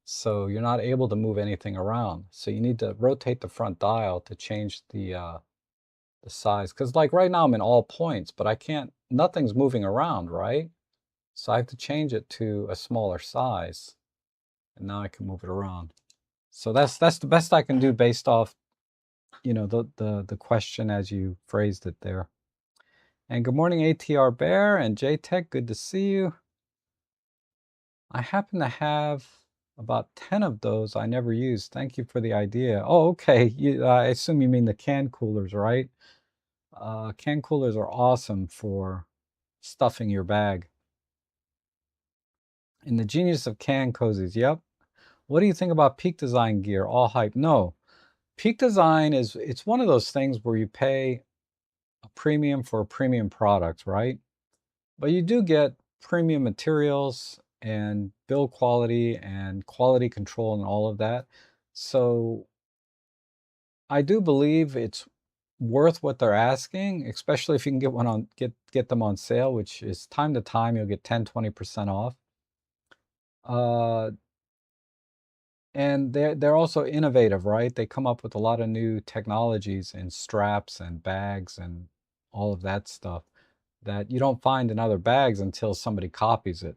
so you're not able to move anything around. So you need to rotate the front dial to change the size. Because like right now I'm in all points, but I can't, nothing's moving around, right? So I have to change it to a smaller size, and now I can move it around. So that's the best I can do based off, the question as you phrased it there. And good morning, ATR Bear and JTech. Good to see you. I happen to have about 10 of those I never used. Thank you for the idea. Oh, okay. I assume you mean the can coolers, right? Can coolers are awesome for stuffing your bag. And the genius of can cozies. Yep. What do you think about Peak Design gear? All hype? No. Peak Design it's one of those things where you pay a premium for a premium product, right? But you do get premium materials and build quality and quality control and all of that. So I do believe it's worth what they're asking, especially if you can get them on sale, which is time to time you'll get 10-20% off. And they're also innovative, right? They come up with a lot of new technologies in straps and bags and all of that stuff that you don't find in other bags until somebody copies it.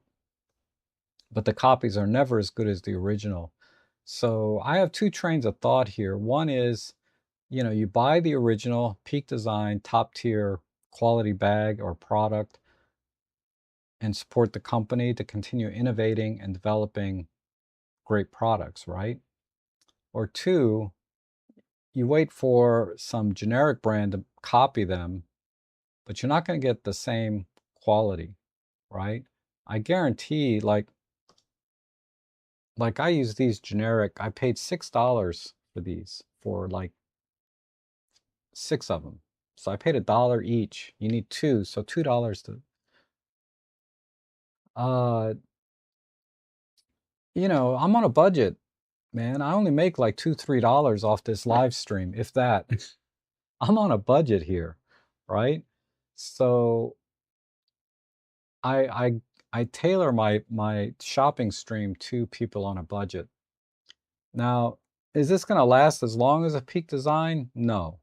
But the copies are never as good as the original. So I have two trains of thought here. One is, you buy the original Peak Design top tier quality bag or product and support the company to continue innovating and developing great products, right? Or two, you wait for some generic brand to copy them, but you're not going to get the same quality, right? I guarantee, like I use these generic, I paid $6 for these for like 6 of them. So I paid $1 each. You need two, so $2 to I'm on a budget, man. I only make like $2, $3 off this live stream, if that. I'm on a budget here, right? So I I I tailor my shopping stream to people on a budget. Now, is this going to last as long as a Peak Design? No.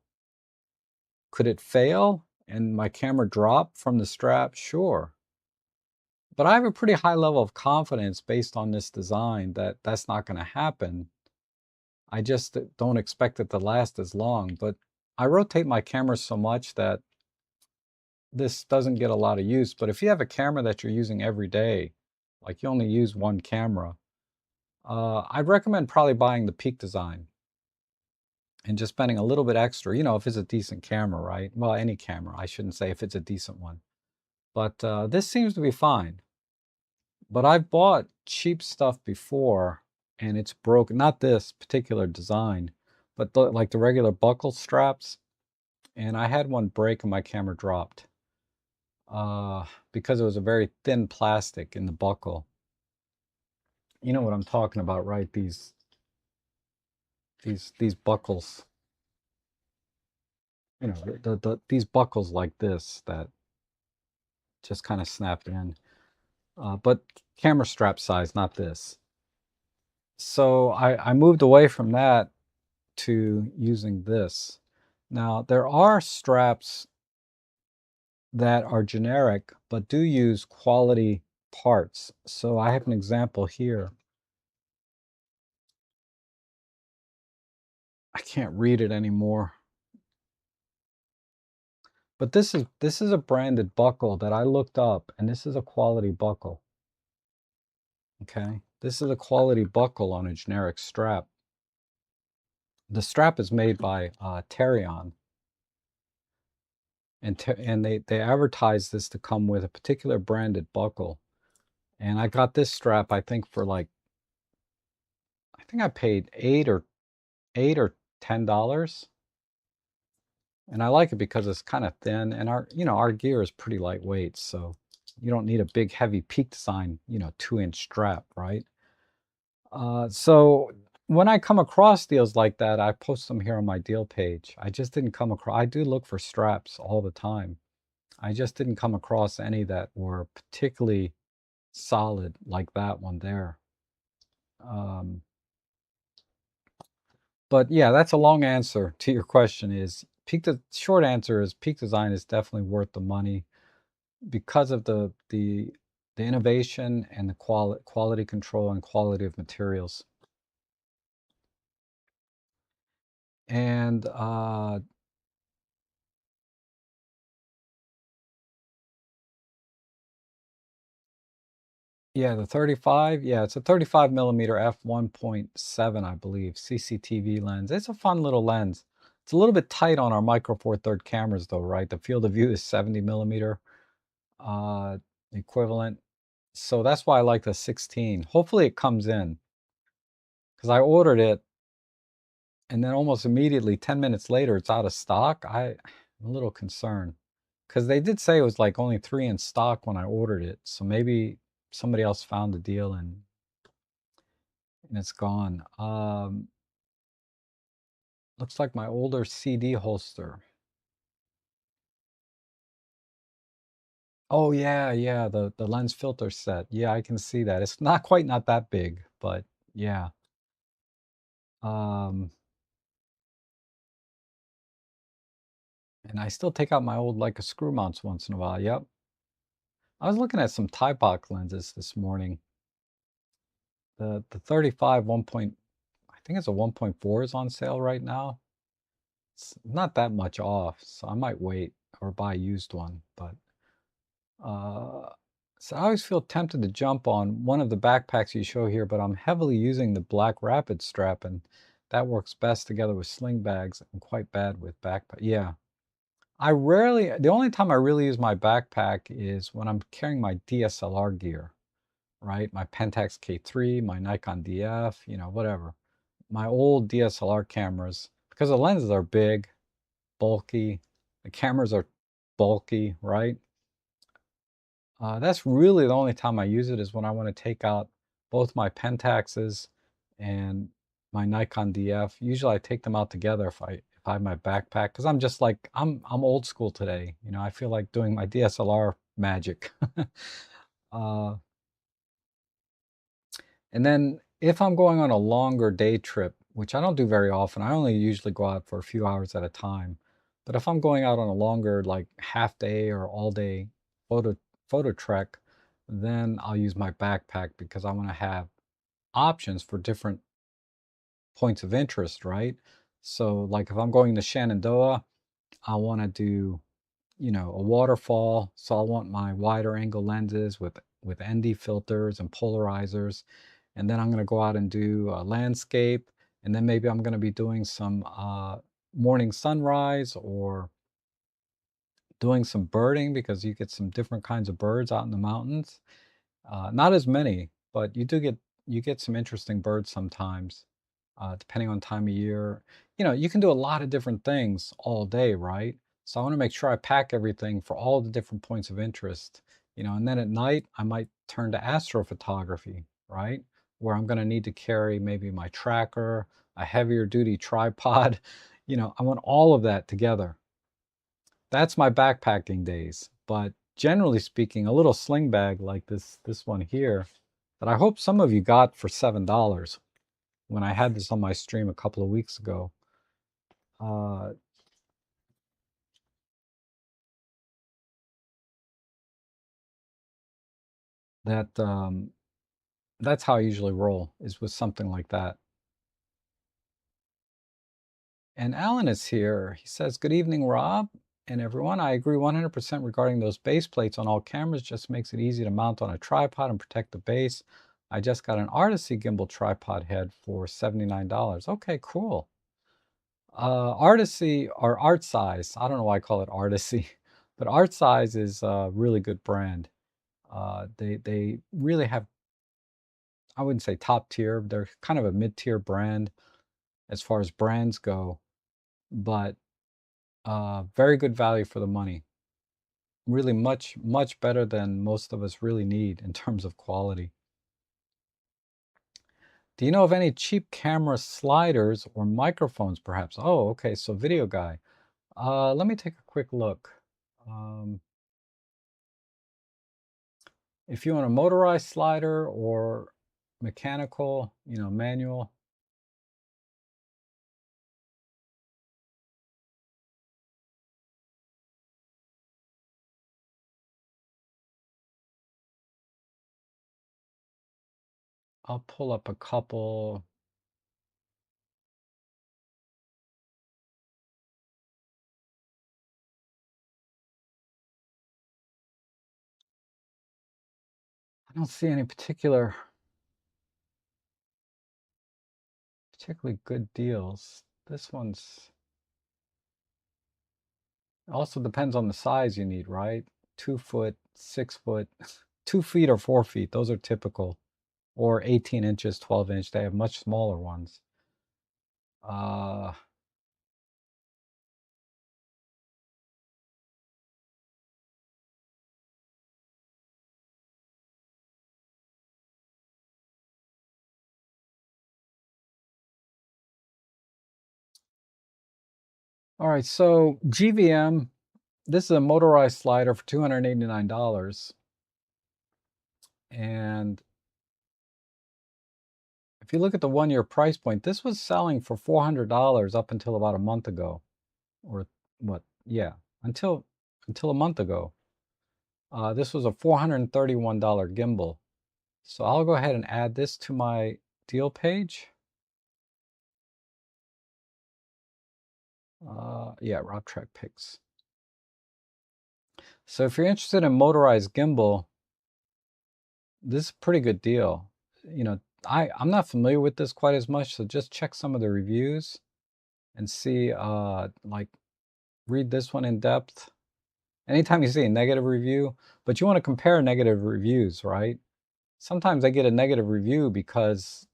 Could it fail and my camera drop from the strap? Sure. But I have a pretty high level of confidence based on this design that that's not going to happen. I just don't expect it to last as long. But I rotate my camera so much that this doesn't get a lot of use. But if you have a camera that you're using every day, like you only use one camera, I'd recommend probably buying the Peak Design and just spending a little bit extra, if it's a decent camera, right? Well, any camera. I shouldn't say if it's a decent one. But this seems to be fine. But I've bought cheap stuff before and it's broken. Not this particular design, but like the regular buckle straps. And I had one break and my camera dropped because it was a very thin plastic in the buckle. You know what I'm talking about, right? These buckles. These buckles like this that just kind of snapped in. But camera strap size, not this. So I moved away from that to using this. Now, there are straps that are generic, but do use quality parts. So I have an example here. I can't read it anymore. But this is a branded buckle that I looked up, and this is a quality buckle. Okay, this is a quality buckle on a generic strap. The strap is made by Terion, and they advertise this to come with a particular branded buckle. And I got this strap, I think, for like, I think I paid eight or $10. And I like it because it's kind of thin, and our gear is pretty lightweight, so you don't need a big heavy Peak Design 2-inch strap, right? So when I come across deals like that, I post them here on my deal page. I just didn't come across. I do look for straps all the time. I just didn't come across any that were particularly solid like that one there. Um, but yeah, that's a long answer to your question. Short answer is Peak Design is definitely worth the money because of the innovation and the quality control and quality of materials. And yeah, the 35, yeah, it's a 35 millimeter f1.7, I believe, CCTV lens. It's a fun little lens. It's a little bit tight on our Micro Four Third cameras though, right? The field of view is 70 millimeter uh, equivalent. So that's why I like the 16. Hopefully it comes in because I ordered it and then almost immediately, 10 minutes later, it's out of stock. I'm a little concerned because they did say it was like only 3 in stock when I ordered it. So maybe somebody else found the deal and it's gone. Looks like my older CD holster. Oh yeah, yeah, the lens filter set. Yeah, I can see that. It's not that big, but yeah. Um, and I still take out my old Leica screw mounts once in a while. Yep. I was looking at some Typock lenses this morning. The 35 1. I think it's a 1.4 is on sale right now. It's not that much off, so I might wait or buy a used one. But so I always feel tempted to jump on one of the backpacks you show here, but I'm heavily using the Black Rapid strap, and that works best together with sling bags and quite bad with backpack. Yeah. The only time I really use my backpack is when I'm carrying my DSLR gear, right? My Pentax K3, my Nikon DF, whatever. My old DSLR cameras, because the lenses are big, bulky, the cameras are bulky, right? That's really the only time I use it is when I want to take out both my Pentaxes and my Nikon DF. Usually I take them out together if I have my backpack, because I'm just like I'm old school today. You know, I feel like doing my DSLR magic. uh, and then if I'm going on a longer day trip, which I don't do very often, I only usually go out for a few hours at a time. But if I'm going out on a longer, like half day or all day photo photo trek, then I'll use my backpack because I want to have options for different points of interest, right? So like if I'm going to Shenandoah, I want to do, you know, a waterfall. So I want my wider angle lenses with ND filters and polarizers. And then I'm going to go out and do a landscape. And then maybe I'm going to be doing some morning sunrise or doing some birding because you get some different kinds of birds out in the mountains. Not as many, but you get some interesting birds sometimes, depending on time of year. You know, you can do a lot of different things all day, right? So I want to make sure I pack everything for all the different points of interest. You know, and then at night I might turn to astrophotography, right? Where I'm going to need to carry maybe my tracker, a heavier duty tripod. You know, I want all of that together. That's my backpacking days. But generally speaking, a little sling bag like this one here that I hope some of you got for $7 when I had this on my stream a couple of weeks ago. Uh, that that's how I usually roll, is with something like that. And Alan is here. He says, "Good evening, Rob and everyone. I agree 100% regarding those base plates on all cameras. Just makes it easy to mount on a tripod and protect the base. I just got an Artisy gimbal tripod head for $79. Okay, cool. Artisy or Art Size. I don't know why I call it Artisy, but Art Size is a really good brand. They really have, I wouldn't say top tier. They're kind of a mid-tier brand as far as brands go, but very good value for the money. Really much better than most of us really need in terms of quality. Do you know of any cheap camera sliders or microphones, perhaps? Oh, okay. So video guy. Let me take a quick look. Um, if you want a motorized slider or mechanical, you know, manual, I'll pull up a couple. I don't see any particularly good deals. This one's also depends on the size you need, right? 2 foot, 6 foot, 2 feet or 4 feet. Those are typical. Or 18 inches, 12-inch. They have much smaller ones. Uh, all right, so GVM, this is a motorized slider for $289. And if you look at the 1 year price point, this was selling for $400 up until about a month ago. Or what? Yeah, until a month ago. This was a $431 gimbal. So I'll go ahead and add this to my deal page. Yeah, Rob Track Picks. So if you're interested in motorized gimbal, this is a pretty good deal. You know, I'm not familiar with this quite as much, so just check some of the reviews and see, like, read this one in depth. Anytime you see a negative review, but you want to compare negative reviews, right? Sometimes I get a negative review because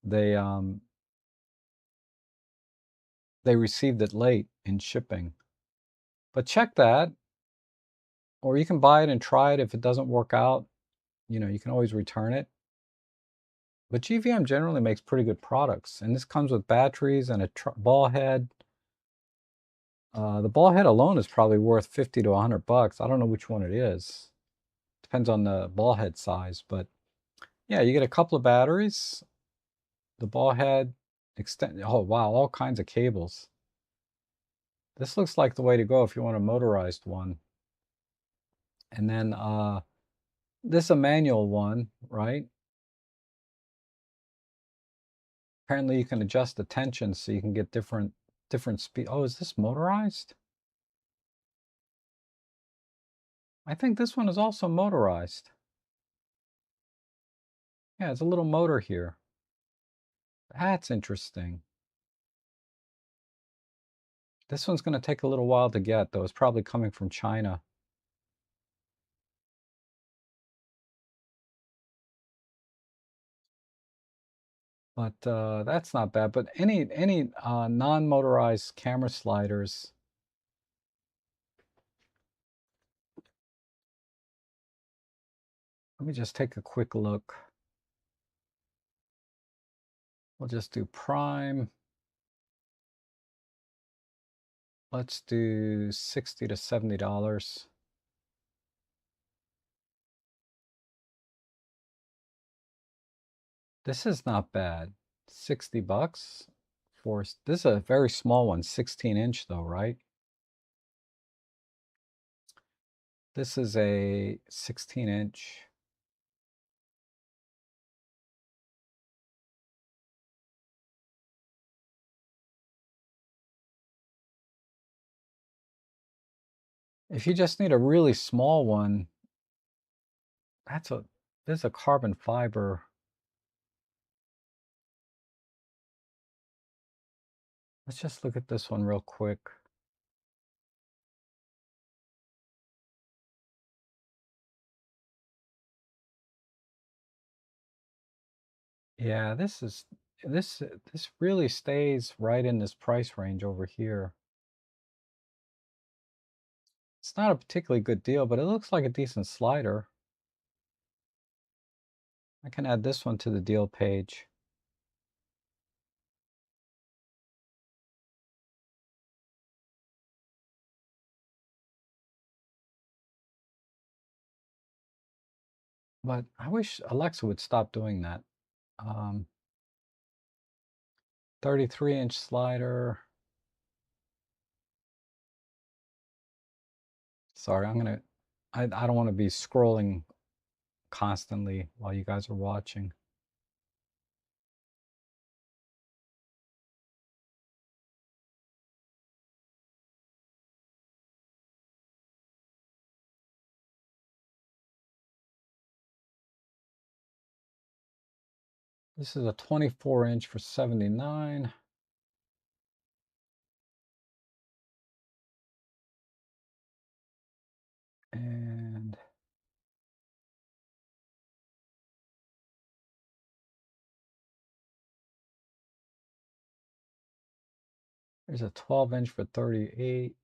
they they received it late in shipping. But check that, or you can buy it and try it. If it doesn't work out, you know, you can always return it. But GVM generally makes pretty good products, and this comes with batteries and a ball head. The ball head alone is probably worth 50 to 100 bucks. I don't know which one it is. Depends on the ball head size, but yeah, you get a couple of batteries, the ball head, extend. Oh wow, all kinds of cables. This looks like the way to go if you want a motorized one. And then this is a manual one, right? Apparently you can adjust the tension so you can get different speed. Oh, is this motorized? I think this one is also motorized. Yeah, it's a little motor here. That's interesting. This one's going to take a little while to get, though. It's probably coming from China. But that's not bad. But any non-motorized camera sliders. Let me just take a quick look. We'll just do prime. Let's do $60 to $70. This is not bad. 60 bucks for this is a very small one, 16-inch though, right? This is a 16-inch. If you just need a really small one, this is a carbon fiber. Let's just look at this one real quick. Yeah, this really stays right in this price range over here. It's not a particularly good deal, but it looks like a decent slider. I can add this one to the deal page. But I wish Alexa would stop doing that. 33-inch slider. Sorry, I don't want to be scrolling constantly while you guys are watching. This is a 24-inch for 79. And there's a 12-inch for 38.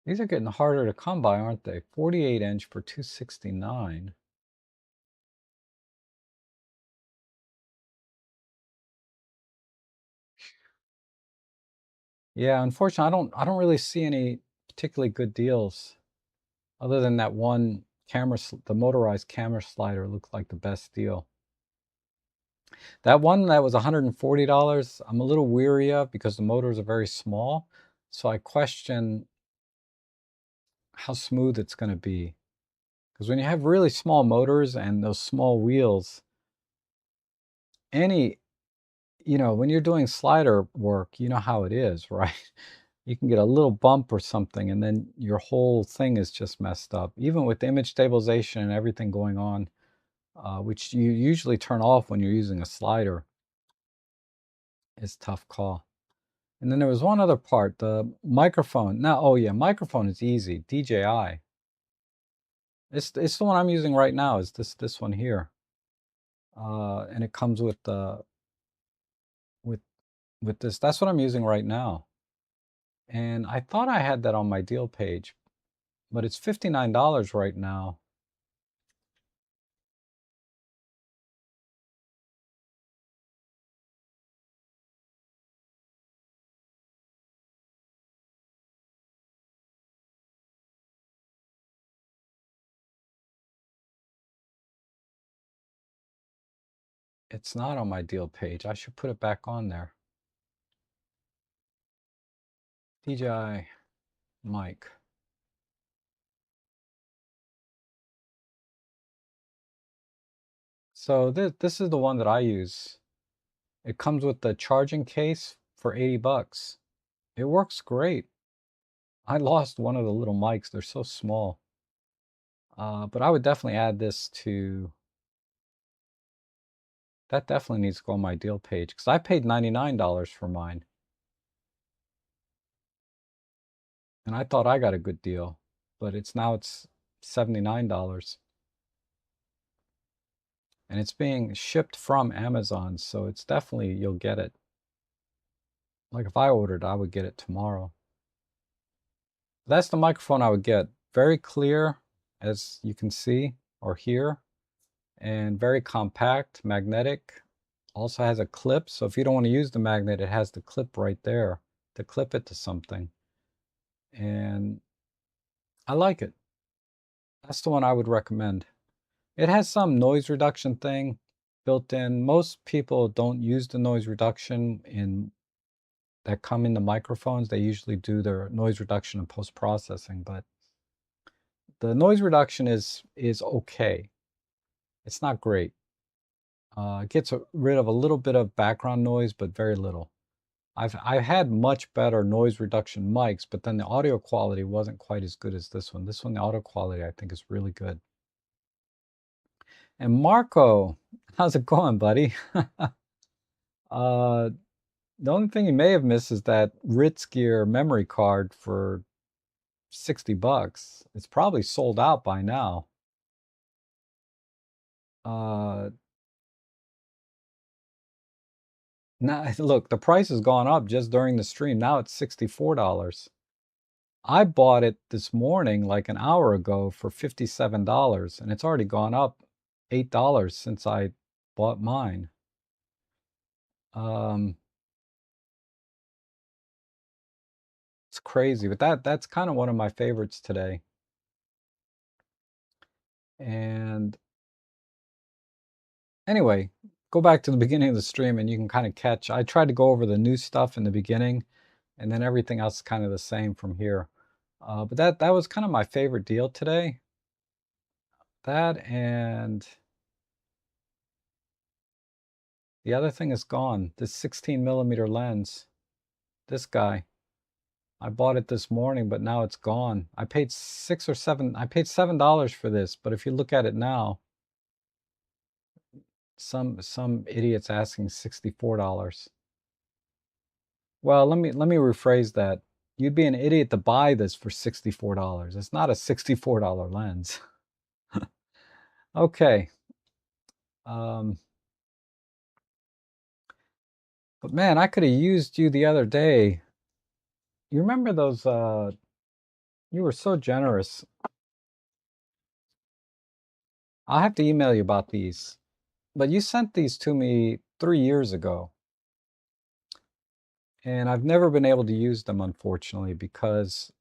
These are getting harder to come by, aren't they? 48-inch for 269. Yeah, unfortunately, I don't really see any particularly good deals other than that one camera, the motorized camera slider looked like the best deal. That one that was $140, I'm a little weary of because the motors are very small. So I question how smooth it's going to be. Because when you have really small motors and those small wheels, when you're doing slider work, you know how it is, right? You can get a little bump or something and then your whole thing is just messed up. Even with image stabilization and everything going on, which you usually turn off when you're using a slider, it's a tough call. And then there was one other part, the microphone. Now, oh yeah, microphone is easy, DJI. It's the one I'm using right now, is this one here. And it comes with the with this. That's what I'm using right now. And I thought I had that on my deal page, but it's $59 right now. It's not on my deal page. I should put it back on there. DJI mic. So this is the one that I use. It comes with the charging case for 80 bucks. It works great. I lost one of the little mics. They're so small. But I would definitely add this to, that definitely needs to go on my deal page because I paid $99 for mine. And I thought I got a good deal, but it's $79. And it's being shipped from Amazon, so it's definitely, you'll get it. Like if I ordered, I would get it tomorrow. That's the microphone I would get. Very clear, as you can see or hear, and very compact, magnetic. Also has a clip, so if you don't want to use the magnet, it has the clip right there to clip it to something. And I like it. That's the one I would recommend. It has some noise reduction thing built in. Most people don't use the noise reduction in that come in the microphones. They usually do their noise reduction in post-processing, but the noise reduction is okay. It's not great. It gets rid of a little bit of background noise, but very little. I've had much better noise reduction mics, but then the audio quality wasn't quite as good as this one. This one, the audio quality, I think, is really good. And Marco, how's it going, buddy? The only thing you may have missed is that Ritz Gear memory card for 60 bucks. It's probably sold out by now. Now, look, the price has gone up just during the stream. Now it's $64. I bought it this morning, like an hour ago, for $57, and it's already gone up $8 since I bought mine. It's crazy, but that's kind of one of my favorites today. And anyway, go back to the beginning of the stream and you can kind of catch. I tried to go over the new stuff in the beginning, and then everything else is kind of the same from here. But that was kind of my favorite deal today. That and the other thing is gone. This 16mm lens. This guy. I bought it this morning, but now it's gone. I paid $7 for this, but if you look at it now, some idiot's asking $64. Well, let me rephrase that. You'd be an idiot to buy this for $64. It's not a $64 lens. Okay. But man, I could have used you the other day. You remember those, you were so generous. I'll have to email you about these. But you sent these to me 3 years ago. And I've never been able to use them, unfortunately, because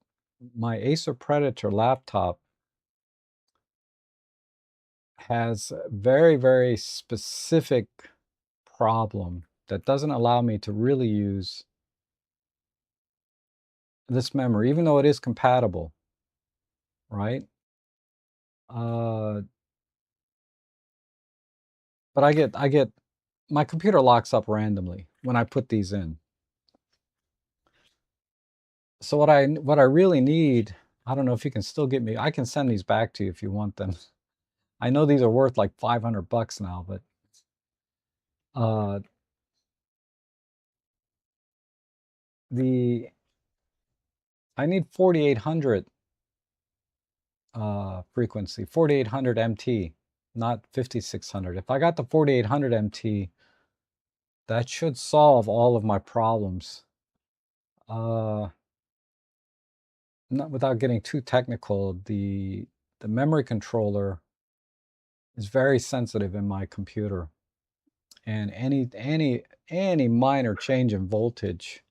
my Acer Predator laptop has a very, very specific problem that doesn't allow me to really use this memory, even though it is compatible, right? But I get, my computer locks up randomly when I put these in. So what I really need, I don't know if you can still get me, I can send these back to you if you want them. I know these are worth like 500 bucks now, but I need 4800 frequency, 4800 MT, not 5600. If I got the 4800 MT, That should solve all of my problems. Not without getting too technical, the memory controller is very sensitive in my computer, and any minor change in voltage,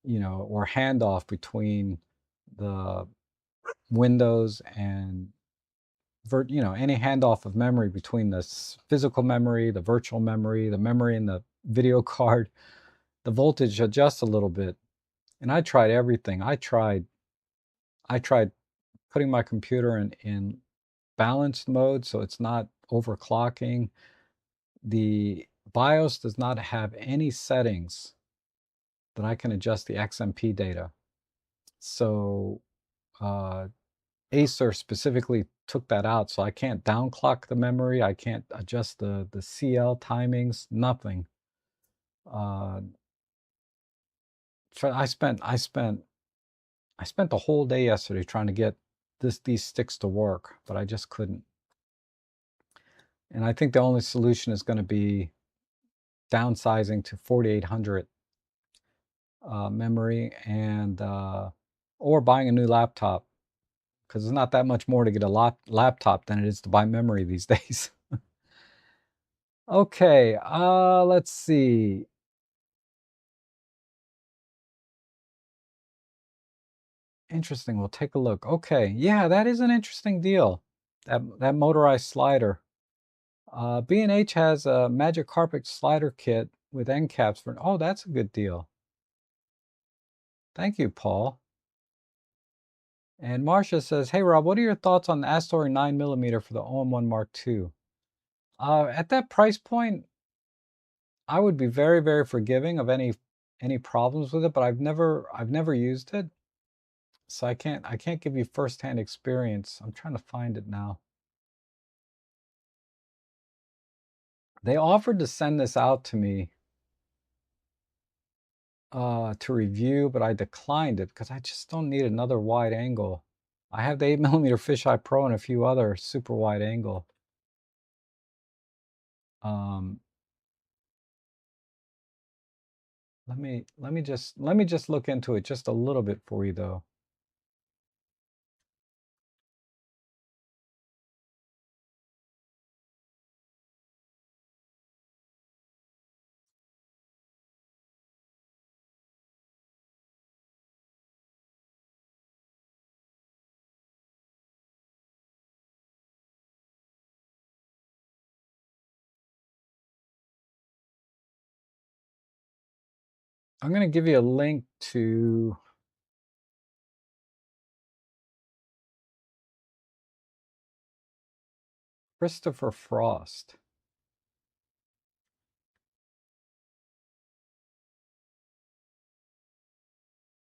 you know, or handoff between the Windows and you know, any handoff of memory between the physical memory, the virtual memory, the memory in the video card, the voltage adjusts a little bit. And I tried everything. I tried putting my computer in balanced mode so it's not overclocking. The BIOS does not have any settings that I can adjust the XMP data. So Acer specifically took that out, so I can't downclock the memory. I can't adjust the CL timings. Nothing. So I spent the whole day yesterday trying to get these sticks to work, but I just couldn't. And I think the only solution is going to be downsizing to 4800 memory and or buying a new laptop, because it's not that much more to get a laptop than it is to buy memory these days. Okay, let's see. Interesting. We'll take a look. Okay, yeah, that is an interesting deal. That motorized slider. B&H has a Magic Carpet slider kit with end caps for. Oh, that's a good deal. Thank you, Paul. And Marcia says, "Hey Rob, what are your thoughts on the Astoria 9mm for the OM1 Mark II?" At that price point, I would be very, very forgiving of any problems with it, but I've never used it, so I can't give you firsthand experience. I'm trying to find it now. They offered to send this out to me to review, but I declined it because I just don't need another wide angle. I have the 8mm Fisheye Pro and a few other super wide angle. Um, let me just look into it just a little bit for you though. I'm going to give you a link to Christopher Frost.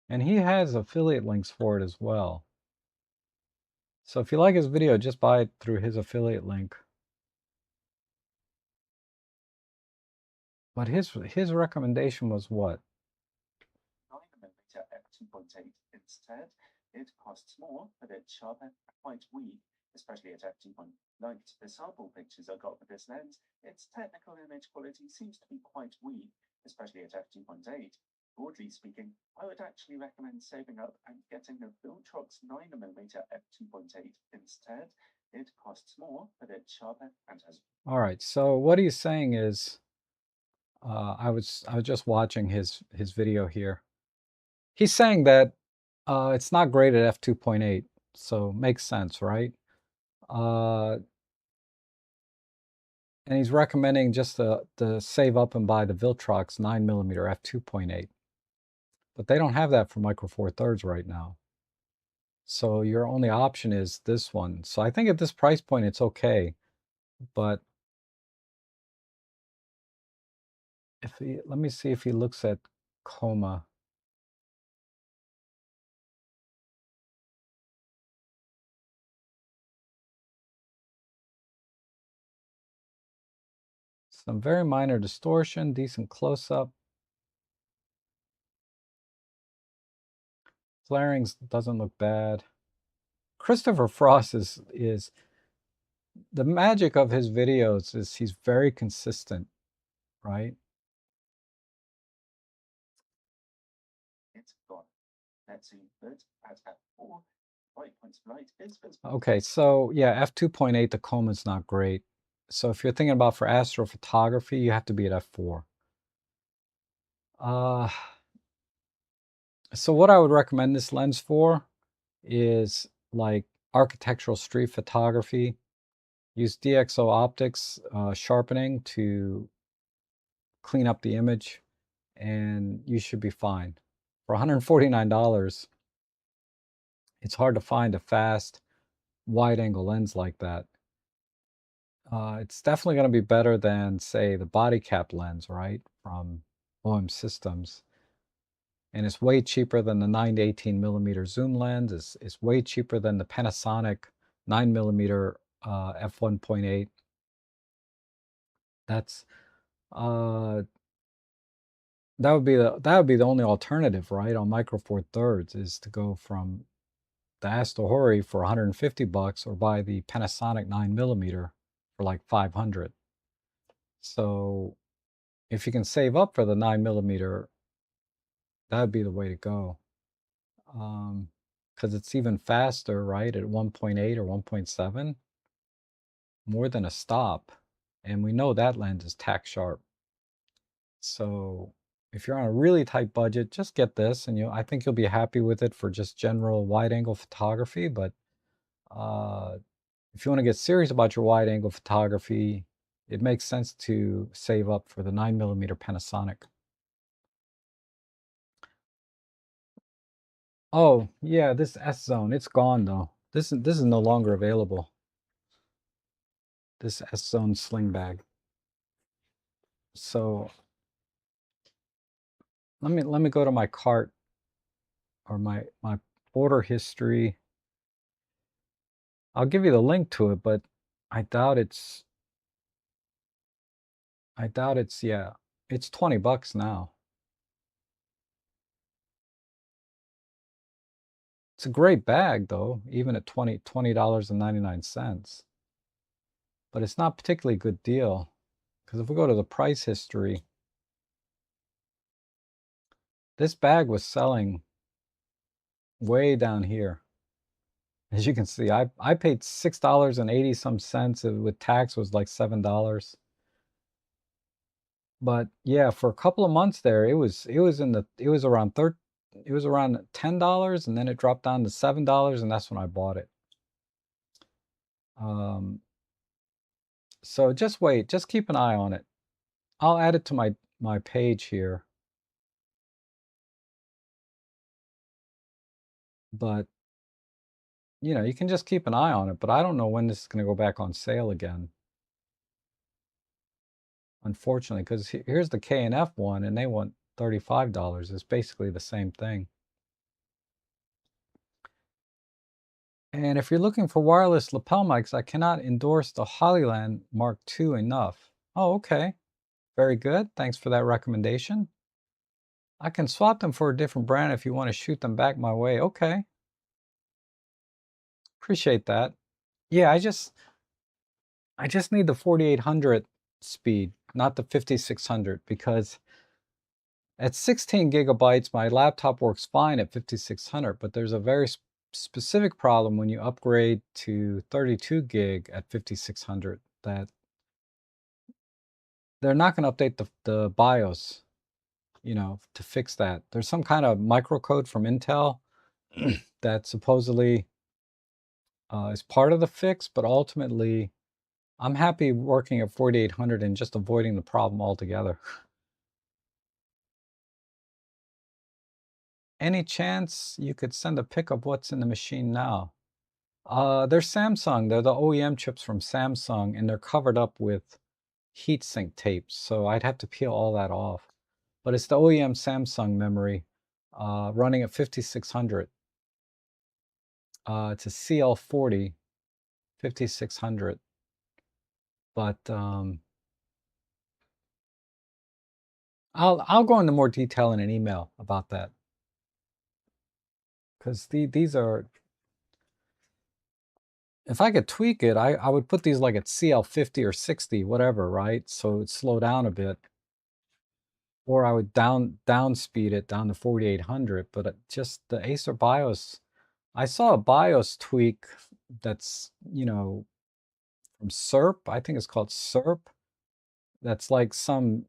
And he has affiliate links for it as well. So if you like his video, just buy it through his affiliate link. But his recommendation was what? 9mm f2.8 instead. It costs more, but it's sharper, quite weak, especially at f2.8. The sample pictures I got with this lens, its technical image quality seems to be quite weak, especially at f2.8. Broadly speaking, I would actually recommend saving up and getting the Viltrox 9mm f2.8 instead. It costs more, but it's sharper and has. All right. So what he's saying is, I was just watching his video here. He's saying that it's not great at f2.8, so makes sense, right? And he's recommending just to save up and buy the Viltrox 9mm f2.8. But they don't have that for Micro Four Thirds right now. So your only option is this one. So I think at this price point, it's okay. But let me see if he looks at Coma. Some very minor distortion, decent close-up. Flarings doesn't look bad. Christopher Frost is the magic of his videos is he's very consistent, right? it's gone. Let's see that at f4, 5 points of light is visible. Okay, so yeah, f2.8, the coma's not great. So if you're thinking about for astrophotography, you have to be at f4. So what I would recommend this lens for is like architectural street photography. Use DxO optics sharpening to clean up the image, and you should be fine. For $149, it's hard to find a fast, wide-angle lens like that. It's definitely going to be better than, say, the body cap lens, right, from OM Systems. And it's way cheaper than the 9 to 18 millimeter zoom lens. It's way cheaper than the Panasonic 9 millimeter f1.8. That's that would be the only alternative, right, on Micro Four Thirds, is to go from the Astohori for 150 bucks or buy the Panasonic 9 millimeter for like 500. So if you can save up for the 9 millimeter, that would be the way to go. Because it's even faster, right, at 1.8 or 1.7, more than a stop. And we know that lens is tack sharp. So if you're on a really tight budget, just get this, and I think you'll be happy with it for just general wide-angle photography. But if you want to get serious about your wide-angle photography, it makes sense to save up for the 9 millimeter Panasonic. Oh yeah, this S Zone, it's gone though. This is no longer available. This S Zone sling bag. So let me go to my cart or my order history. I'll give you the link to it, but I doubt it's yeah. It's 20 bucks now. It's a great bag though, even at $20.99. But it's not particularly good deal, because if we go to the price history, this bag was selling way down here. As you can see, I paid $6.80 some cents. With tax was like $7. But yeah, for a couple of months there, it was around $10, and then it dropped down to $7, and that's when I bought it. So just wait, just keep an eye on it. I'll add it to my page here. But you can just keep an eye on it, but I don't know when this is going to go back on sale again. Unfortunately, because here's the K&F one, and they want $35. It's basically the same thing. And if you're looking for wireless lapel mics, I cannot endorse the Hollyland Mark II enough. Oh, okay. Very good. Thanks for that recommendation. I can swap them for a different brand if you want to shoot them back my way. Okay. Appreciate that. Yeah, I just need the 4800 speed, not the 5600, because at 16 gigabytes, my laptop works fine at 5600, but there's a very specific problem when you upgrade to 32 gig at 5600, that they're not going to update the BIOS, to fix that. There's some kind of microcode from Intel that supposedly is part of the fix, but ultimately, I'm happy working at 4800 and just avoiding the problem altogether. Any chance you could send a pic of what's in the machine now? They're Samsung. They're the OEM chips from Samsung, and they're covered up with heatsink tapes, so I'd have to peel all that off. But it's the OEM Samsung memory running at 5600. It's a CL40 5600. But I'll go into more detail in an email about that, because these are, if I could tweak it, I would put these like at CL50 or 60, whatever, right? So it'd slow down a bit. or I would down speed it down to 4800. But just the Acer BIOS, I saw a BIOS tweak that's, from SERP. I think it's called SERP. That's like some,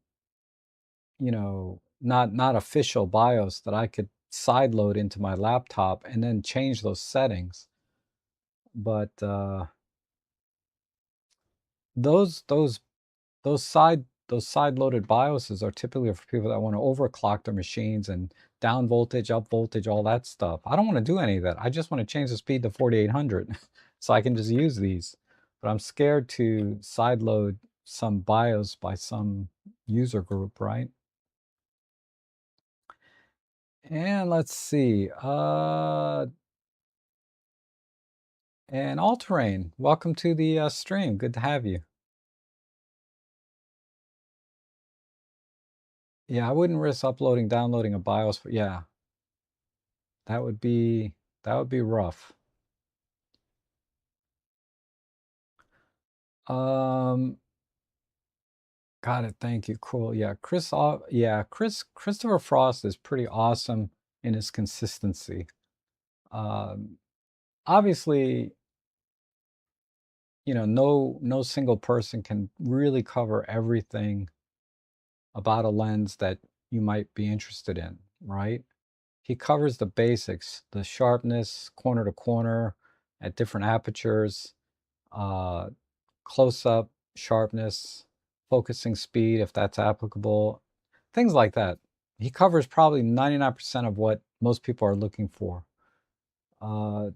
not official BIOS that I could sideload into my laptop and then change those settings. But those those those side loaded BIOSes are typically for people that want to overclock their machines and down voltage, up voltage, all that stuff. I don't want to do any of that. I just want to change the speed to 4800 so I can just use these. But I'm scared to side load some BIOS by some user group, right? And let's see. And All Terrain, welcome to the stream. Good to have you. Yeah, I wouldn't risk uploading, downloading a BIOS. Yeah, that would be rough. Got it. Thank you. Cool. Yeah, Christopher Frost is pretty awesome in his consistency. Um, Obviously, no single person can really cover everything about a lens that you might be interested in, right? He covers the basics, the sharpness, corner to corner at different apertures, uh, close up sharpness, focusing speed, if that's applicable, things like that. He covers probably 99% of what most people are looking for. Uh,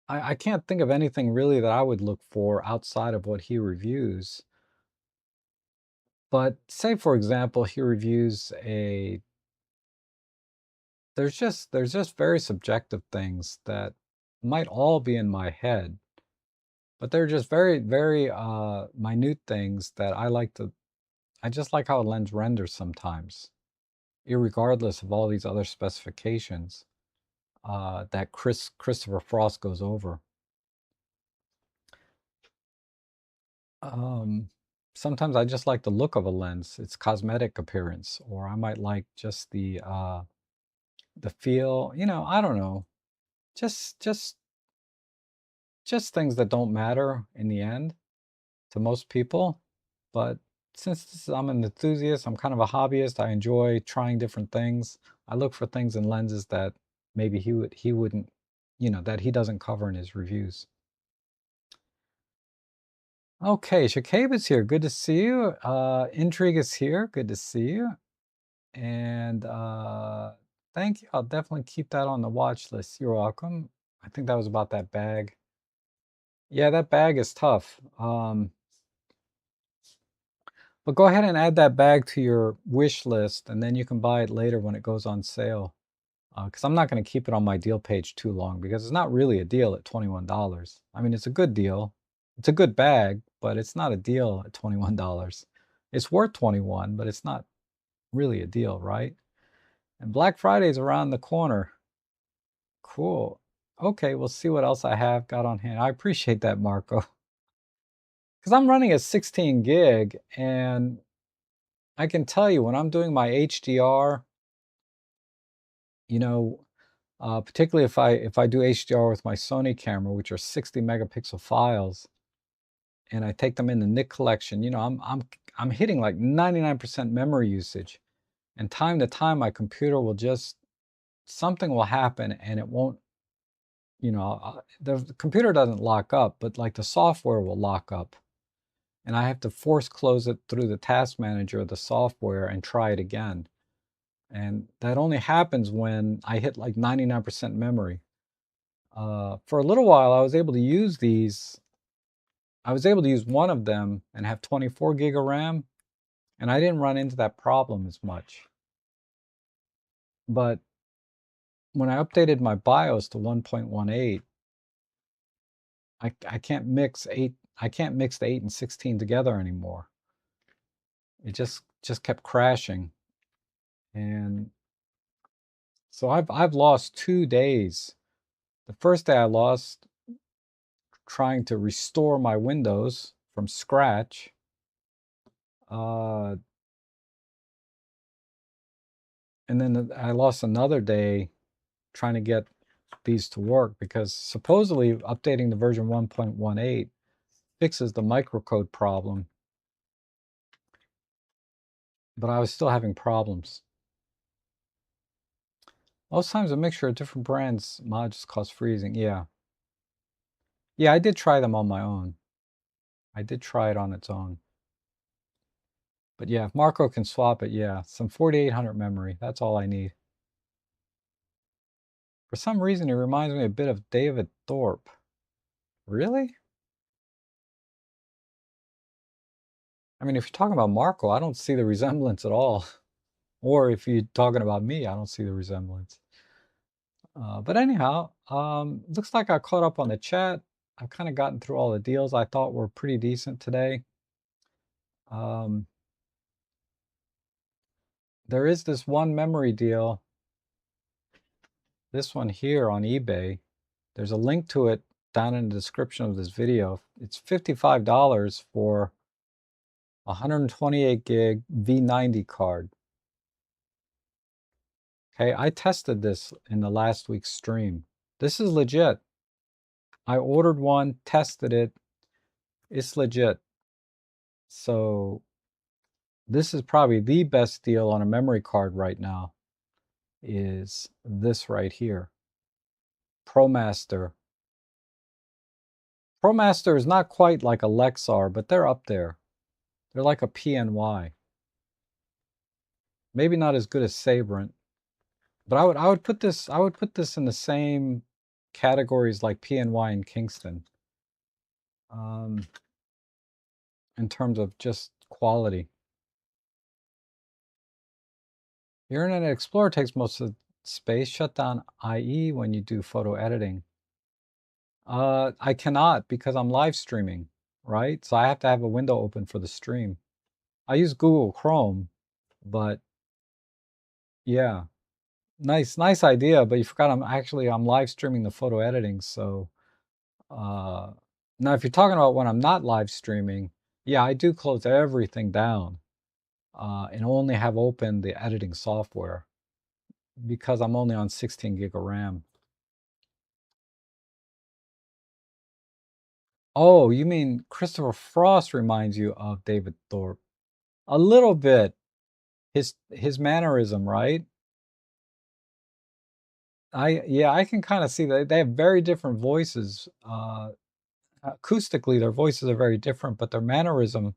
I can't think of anything really that I would look for outside of what he reviews. But say, for example, he reviews a there's just very subjective things that might all be in my head, but they're just very, very minute things that I just like how a lens renders sometimes, irregardless of all these other specifications that Christopher Frost goes over. Um, Sometimes I just like the look of a lens, its cosmetic appearance, or I might like just the feel. I don't know, just just just things that don't matter in the end to most people. But since I'm an enthusiast, I'm kind of a hobbyist. I enjoy trying different things. I look for things in lenses that maybe he wouldn't, that he doesn't cover in his reviews. Okay, Shakab is here. Good to see you. Intrigue is here. Good to see you. And thank you. I'll definitely keep that on the watch list. You're welcome. I think that was about that bag. Yeah, that bag is tough. But go ahead and add that bag to your wish list, and then you can buy it later when it goes on sale. Because I'm not going to keep it on my deal page too long because it's not really a deal at $21. I mean, it's a good deal. It's a good bag, but it's not a deal at $21. It's worth 21, but it's not really a deal, right? And Black Friday is around the corner. Cool. Okay, we'll see what else I have got on hand. I appreciate that, Marco. Because I'm running a 16 gig, and I can tell you when I'm doing my HDR, you know, particularly if I do HDR with my Sony camera, which are 60 megapixel files, and I take them in the NIC collection, I'm hitting like 99% memory usage, and time to time my computer will just something will happen and it won't, the computer doesn't lock up, but like the software will lock up, and I have to force close it through the task manager of the software and try it again. And that only happens when I hit like 99% memory. For a little while, I was able to use these. I was able to use one of them and have 24 gig of RAM, and I didn't run into that problem as much. But when I updated my BIOS to 1.18, I can't mix eight. I can't mix the 8 and 16 together anymore. It just kept crashing, and so I've lost 2 days. The first day I lost trying to restore my Windows from scratch, Uh, and then I lost another day trying to get these to work because supposedly updating the version 1.18 fixes the microcode problem, but I was still having problems. Most times a mixture of different brands mods cause freezing. Yeah. Yeah, I did try them on my own. I did try it on its own. But yeah, if Marco can swap it, yeah, some 4800 memory. That's all I need. For some reason, it reminds me a bit of David Thorpe. Really? I mean, if you're talking about Marco, I don't see the resemblance at all. Or if you're talking about me, I don't see the resemblance. But anyhow, looks like I caught up on the chat. I've kind of gotten through all the deals I thought were pretty decent today. Um, there is this one memory deal, this one here on eBay. There's a link to it down in the description of this video. It's $55 for 128 gig V90 card. Okay, I tested this in the last week's stream. This is legit. I ordered one, tested it. It's legit. So this is probably the best deal on a memory card right now, is this right here. ProMaster. ProMaster is not quite like a Lexar, but they're up there. They're like a PNY. Maybe not as good as Sabrent, but I would put this in the same categories like PNY and Kingston, in terms of just quality. Your Internet Explorer takes most of the space. Shut down IE when you do photo editing. I cannot because I'm live streaming, right? So I have to have a window open for the stream. I use Google Chrome, but yeah, nice idea. But you forgot I'm live streaming the photo editing. So now if you're talking about when I'm not live streaming, yeah, I do close everything down and only have open the editing software because I'm only on 16 gig of RAM. Oh, you mean Christopher Frost reminds you of David Thorpe? A little bit. His mannerism, right? Yeah, I can kind of see that they have very different voices. Acoustically, their voices are very different, but their mannerism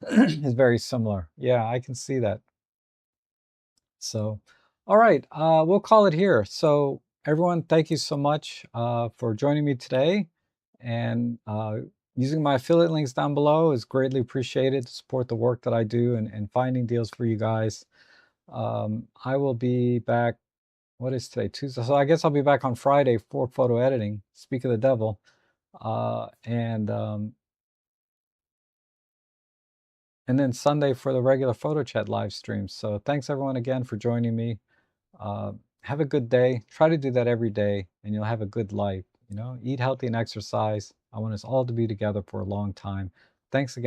is very similar. Yeah, I can see that. So, all right, we'll call it here. So, everyone, thank you so much for joining me today. And using my affiliate links down below is greatly appreciated to support the work that I do and finding deals for you guys. I will be back. What is today? Tuesday. So I guess I'll be back on Friday for photo editing. Speak of the devil. And then Sunday for the regular photo chat live stream. So thanks everyone again for joining me. Have a good day. Try to do that every day and you'll have a good life. You know, eat healthy and exercise. I want us all to be together for a long time. Thanks again.